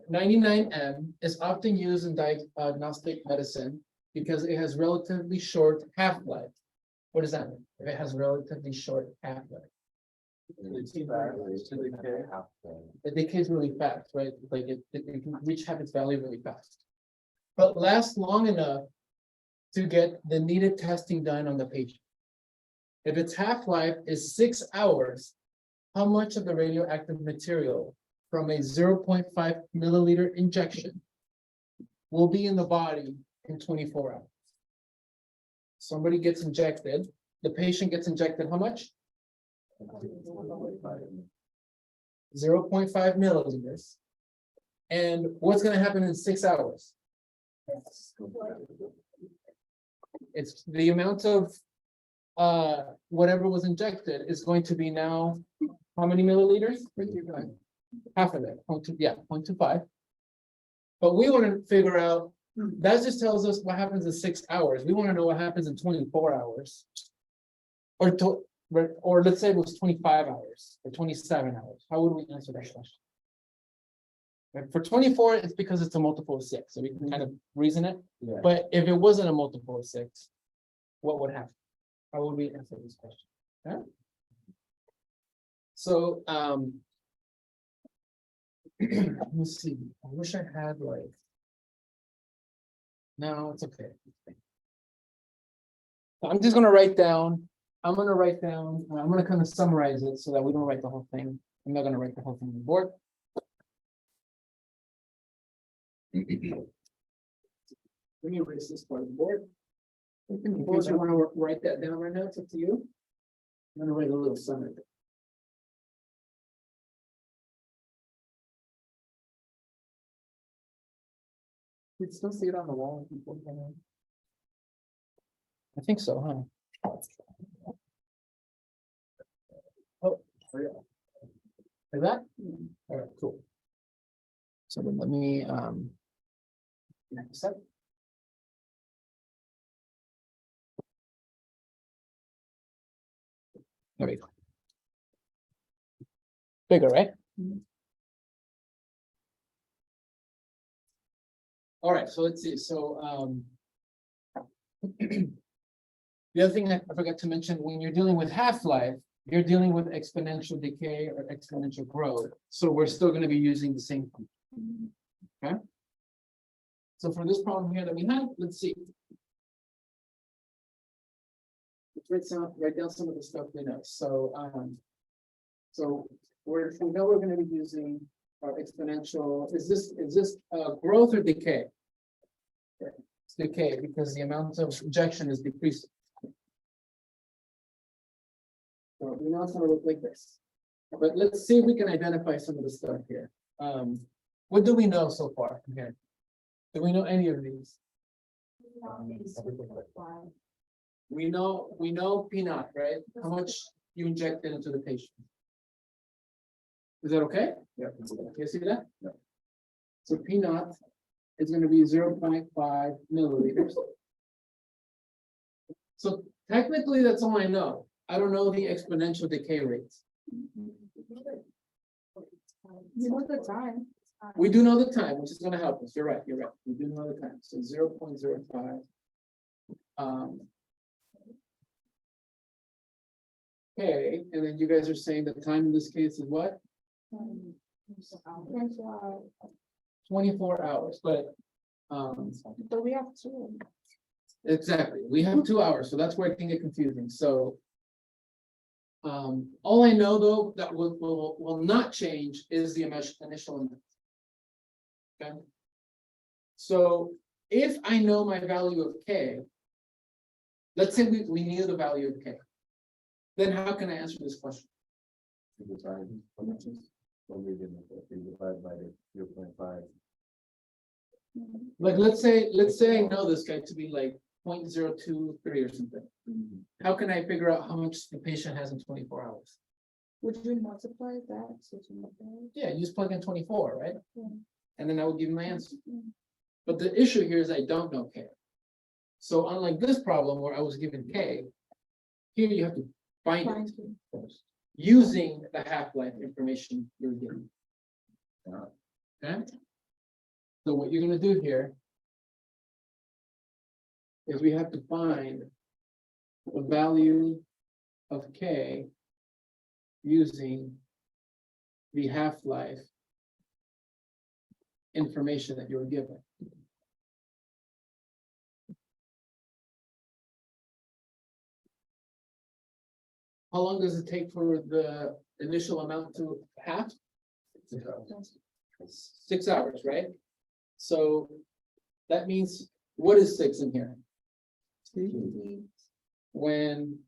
S1: 99M is often used in diagnostic medicine because it has relatively short half-life. What does that mean? If it has relatively short half-life. It decays really fast, right? Like it can reach half its value really fast. But lasts long enough to get the needed testing done on the patient. If its half-life is 6 hours, how much of the radioactive material from a 0.5 milliliter injection will be in the body in 24 hours? Somebody gets injected, the patient gets injected how much? 0.5 milliliters. And what's going to happen in 6 hours? It's the amount of whatever was injected is going to be now how many milliliters? Half of it, 0.25. But we want to figure out, that just tells us what happens in 6 hours. We want to know what happens in 24 hours. Or let's say it was 25 hours or 27 hours. How would we answer that question? Right, for 24, it's because it's a multiple of 6, so we can kind of reason it.
S3: Yeah.
S1: But if it wasn't a multiple of 6, what would happen? How would we answer this question? Yeah. So, let me see. I wish I had like. No, it's okay. I'm just gonna write down. I'm gonna kind of summarize it so that we don't write the whole thing. I'm not gonna write the whole thing on the board. Let me erase this part of the board. In case you want to write that down right now, it's up to you. I'm gonna write a little summary.
S6: You still see it on the wall.
S1: I think so, huh? Oh, yeah. Like that? All right, cool. So then let me, next step. There we go. Bigger, right? All right, so let's see, so, the other thing I forgot to mention, when you're dealing with half-life, you're dealing with exponential decay or exponential growth. So we're still going to be using the same function. Okay. So for this problem here that we have, let's see. Let's write down some of the stuff we know. So, we know we're going to be using our exponential. Is this growth or decay? It's decay because the amount of injection is decreasing. So we know it's going to look like this. But let's see if we can identify some of the stuff here. What do we know so far from here? Do we know any of these? We know P naught, right? How much you injected into the patient. Is that okay?
S3: Yeah.
S1: You see that? Yeah. So P naught is going to be 0.5 milliliters. So technically, that's all I know. I don't know the exponential decay rates.
S7: You know the time.
S1: We do know the time, which is going to help us. You're right. We do know the time. So 0.05. Okay, and then you guys are saying the time in this case is what? 24 hours, but
S7: But we have two.
S1: Exactly, we have 2 hours, so that's where it can get confusing, so. All I know though, that will not change is the initial amount. Okay. So if I know my value of K. Let's say we knew the value of K. Then how can I answer this question?
S3: Divide by the 0.5.
S1: Like, let's say I know this guy to be like 0.023 or something. How can I figure out how much the patient has in 24 hours?
S7: Would you multiply that?
S1: Yeah, you just plug in 24, right?
S7: Yeah.
S1: And then I would give you my answer.
S7: Mm.
S1: But the issue here is I don't know K. So unlike this problem where I was given K, here you have to find it first, using the half-life information you're given. Okay? So what you're gonna do here is we have to find the value of K using the half-life information that you were given. How long does it take for the initial amount to half? 6 hours, right? So that means, what is 6 in here? When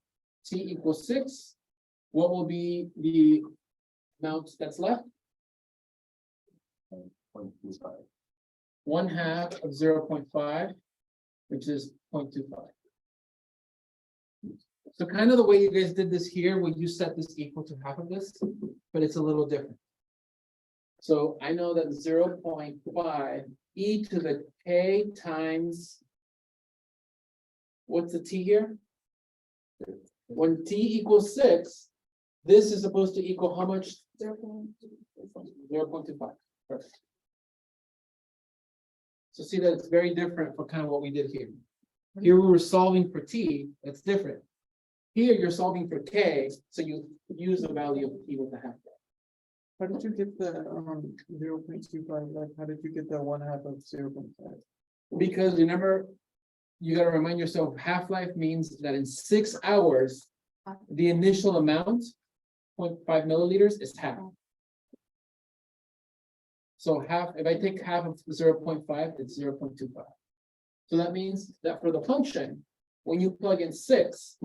S1: t equals 6, what will be the amount that's left?
S3: 0.25.
S1: 1/2 of 0.5, which is 0.25. So kind of the way you guys did this here, where you set this equal to half of this, but it's a little different. So I know that 0.5 e to the k times. What's the t here? When t equals 6, this is supposed to equal how much? 0.25. Perfect. So see that it's very different for kind of what we did here. Here we were solving for t, that's different. Here you're solving for k, so you use the value of t with the half.
S6: How did you get the 0.25? Like, how did you get the 1/2 of 0.5?
S1: Because remember, you gotta remind yourself, half-life means that in 6 hours, the initial amount, 0.5 milliliters, is half. So half, if I take half of 0.5, it's 0.25. So that means that for the function, when you plug in 6,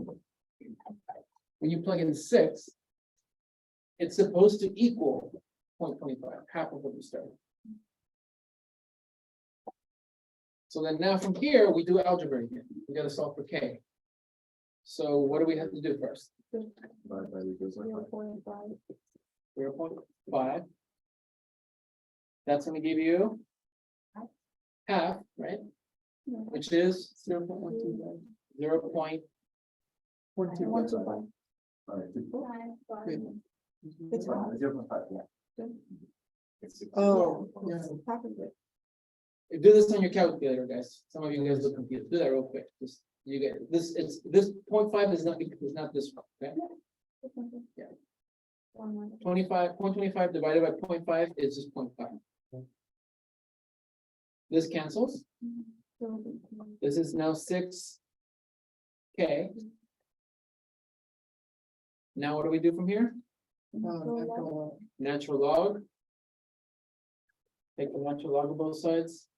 S1: it's supposed to equal 0.25, half of what you started. So then now from here, we do algebra again. We gotta solve for k. So what do we have to do first? 0.5. That's gonna give you half, right? Which is
S6: 0.125.
S1: 0.125.
S6: 125.
S7: It's half.
S3: 0.5, yeah.
S6: Oh, yeah.
S7: Half of it.
S1: Do this on your calculator, guys. Some of you guys look confused. Do that real quick. Just you get this. It's this 0.5 is not this one. Okay. Yeah. 0.25 divided by 0.5 is just 0.5. This cancels. This is now 6k. Now what do we do from here? Natural log. Take the natural log of both sides.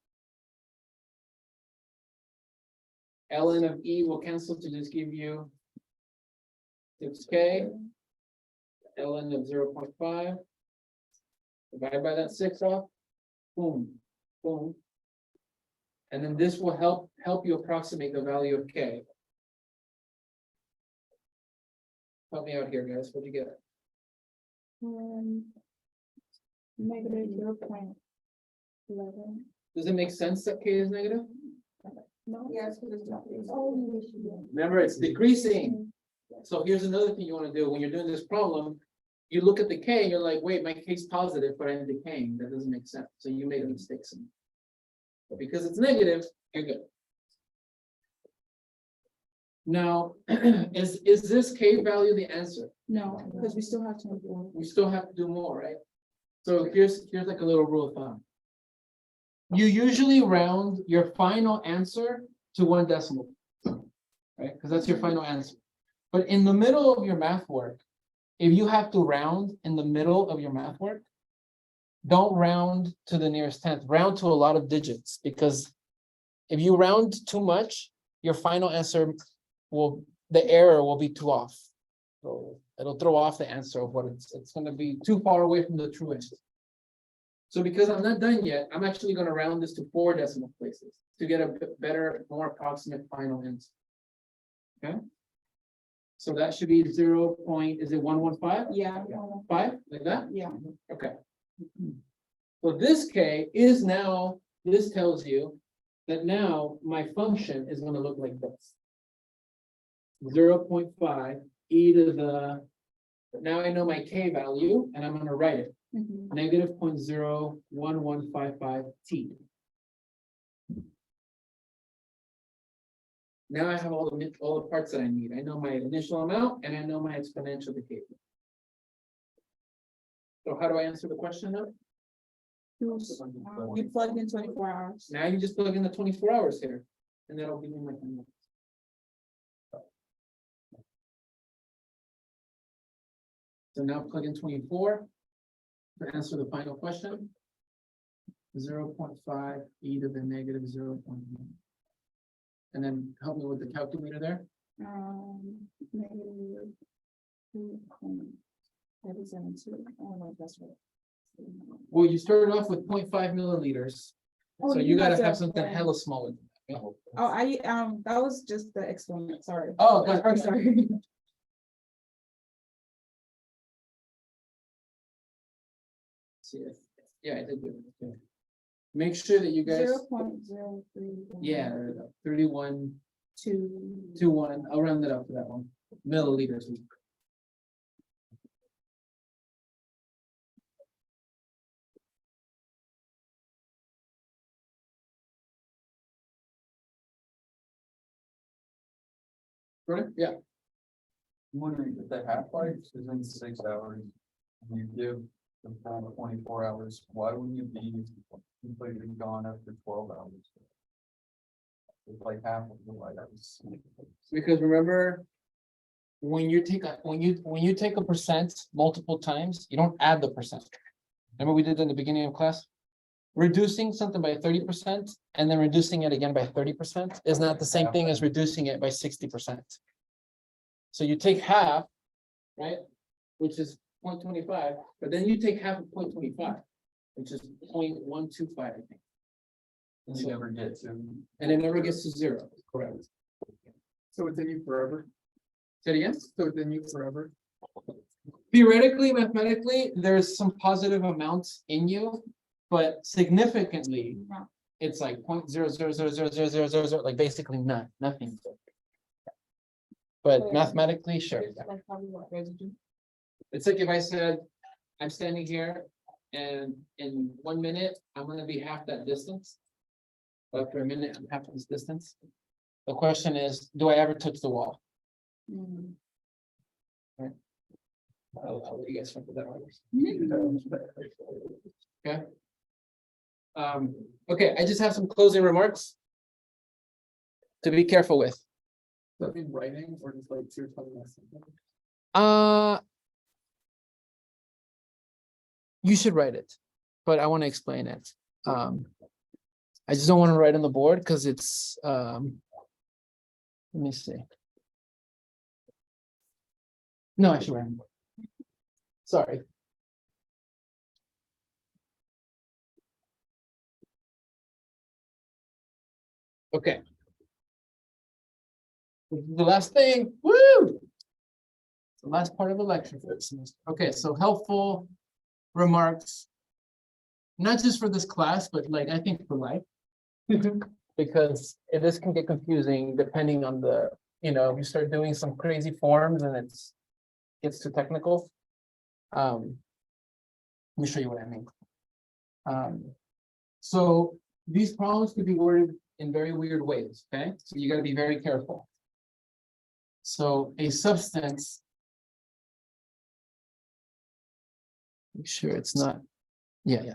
S1: Ln of e will cancel to just give you 6k. Ln of 0.5. Divide by that 6 off. Boom, boom. And then this will help you approximate the value of k. Help me out here, guys. What'd you get?
S7: Negative 0.11.
S1: Does it make sense that k is negative?
S7: No. Yes, because it's not.
S1: Remember, it's decreasing. So here's another thing you want to do when you're doing this problem. You look at the k, you're like, wait, my k is positive, but I'm decaying. That doesn't make sense. So you made a mistake. But because it's negative, you're good. Now, is this k value the answer?
S7: No, because we still have to.
S1: We still have to do more, right? So here's like a little rule of thumb. You usually round your final answer to 1 decimal. right? Because that's your final answer. But in the middle of your math work, if you have to round in the middle of your math work, don't round to the nearest tenth, round to a lot of digits, because if you round too much, your final answer the error will be too off. So it'll throw off the answer of what it's gonna be too far away from the true answer. So because I'm not done yet, I'm actually gonna round this to 4 decimal places to get a bit better, more approximate final answer. Okay? So that should be 0. Is it 115?
S7: Yeah.
S1: 5, like that?
S7: Yeah.
S1: Okay. So this K is now, this tells you that now my function is gonna look like this. 0.5 e to the, now I know my K value and I'm gonna write it,
S7: Mhm.
S1: negative 0.01155 t. Now I have all the parts that I need. I know my initial amount and I know my exponential decay. So how do I answer the question now?
S7: You plug in 24 hours.
S1: Now you just plug in the 24 hours here, and that'll give me my final. So now plug in 24 to answer the final question. 0.5 e to the negative 0.1. And then help me with the calculator there.
S7: Negative 2.772. I don't know if that's right.
S1: Well, you started off with 0.5 milliliters.
S7: Oh,
S1: So
S7: you
S1: you gotta
S7: guys
S1: have
S7: have
S1: something
S7: that.
S1: hella smaller.
S7: Oh, that was just the exponent, sorry.
S1: Oh,
S7: I'm sorry.
S1: Yeah, I did do it. Okay. Make sure that you guys,
S7: 0.031.
S1: yeah, there we go. 31,
S7: Two.
S1: 21, I'll round it up to that one. Milliliters. Right? Yeah.
S8: I'm wondering if the half-life is in 6 hours, and you give the full 24 hours, why wouldn't you be completely gone after 12 hours? It's like half of the light hours.
S1: Because remember, when you take a percent multiple times, you don't add the percent. Remember we did in the beginning of class? Reducing something by 30% and then reducing it again by 30% is not the same thing as reducing it by 60%. So you take half, right? Which is 0.25, but then you take half of 0.25, which is 0.125, I think.
S8: And you never get to.
S1: And it never gets to 0, correct?
S6: So it's in you forever,
S1: Say it again?
S6: so it's in you forever.
S1: Theoretically, mathematically, there's some positive amounts in you, but significantly,
S7: No.
S1: it's like 0.0000000, like basically nothing. But mathematically, sure.
S7: It's like probably what residue.
S1: It's like if I said, I'm standing here and in 1 minute, I'm gonna be half that distance. After a minute, I'm half this distance. The question is, do I ever touch the wall?
S7: Mm.
S1: I'll let you guys think of that one. Okay. Okay, I just have some closing remarks to be careful with.
S6: Does that mean writing or just like you're telling us something?
S1: You should write it, but I want to explain it. I just don't want to write on the board because it's, let me see. No, I should write on the board. Sorry. Okay. This is the last thing, woo! The last part of the lecture for this semester. Okay, so helpful remarks. Not just for this class, but like, I think for life. Because this can get confusing depending on the, if you start doing some crazy forms and gets too technical. Let me show you what I mean. So these problems could be worded in very weird ways, okay? So you gotta be very careful. So a substance. Make sure it's not, yeah.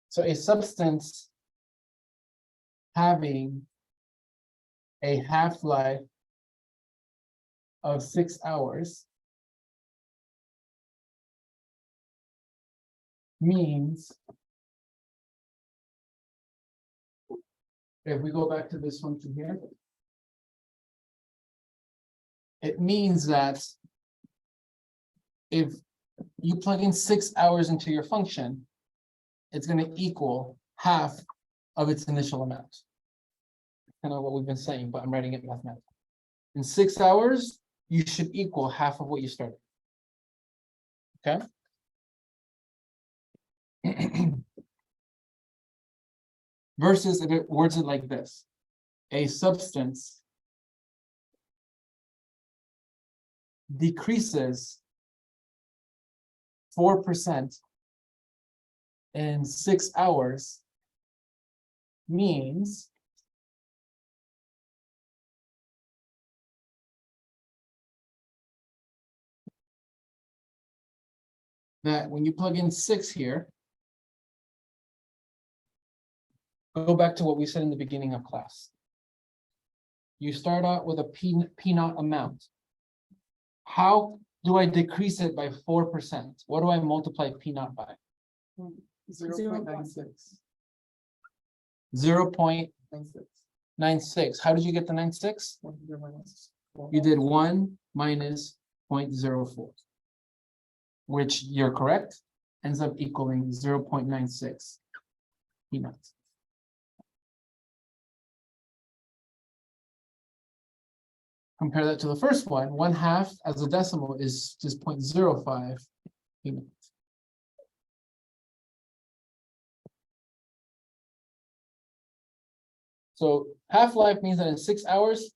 S1: So a substance having a half-life of 6 hours means, if we go back to this function here, it means that if you plug in 6 hours into your function, it's going to equal half of its initial amount. Kind of what we've been saying, but I'm writing it mathematically. In 6 hours, you should equal half of what you started. Okay? Versus if it words it like this: a substance decreases 4% in 6 hours means that when you plug in 6 here, go back to what we said in the beginning of class. You start out with a P naught amount. How do I decrease it by 4%? What do I multiply P naught by?
S6: 0.96.
S1: 0.96. How did you get the 96? You did 1 minus 0.04, which you're correct, ends up equaling 0.96 P naught. Compare that to the first one. 1/2 as a decimal is just 0.05 P naught. So half-life means that in 6 hours,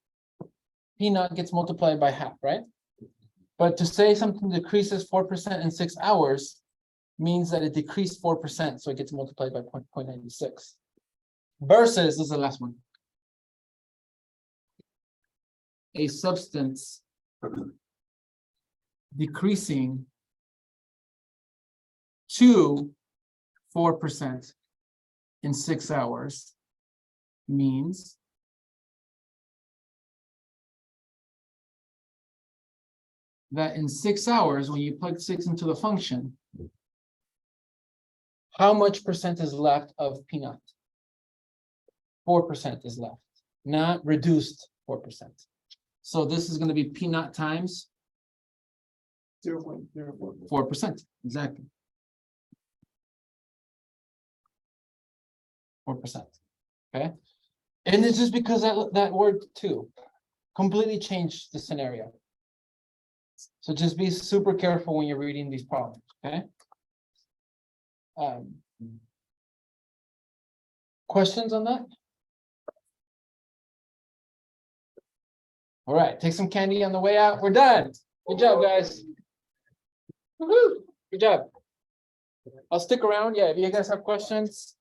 S1: P naught gets multiplied by half, right? But to say something decreases 4% in 6 hours means that it decreased 4%, so it gets multiplied by 0.96. Versus, this is the last one. A substance decreasing to 4% in 6 hours means that in 6 hours, when you plug 6 into the function, how much percent is left of P naught? 4% is left, not reduced 4%. So this is going to be P naught times
S6: 0.04.
S1: 4%, exactly. 4%, okay? And it's just because that word too completely changed the scenario. So just be super careful when you're reading these problems, okay? Questions on that? All right, take some candy on the way out. We're done. Good job, guys. Woohoo! Good job. I'll stick around. Yeah, if you guys have questions,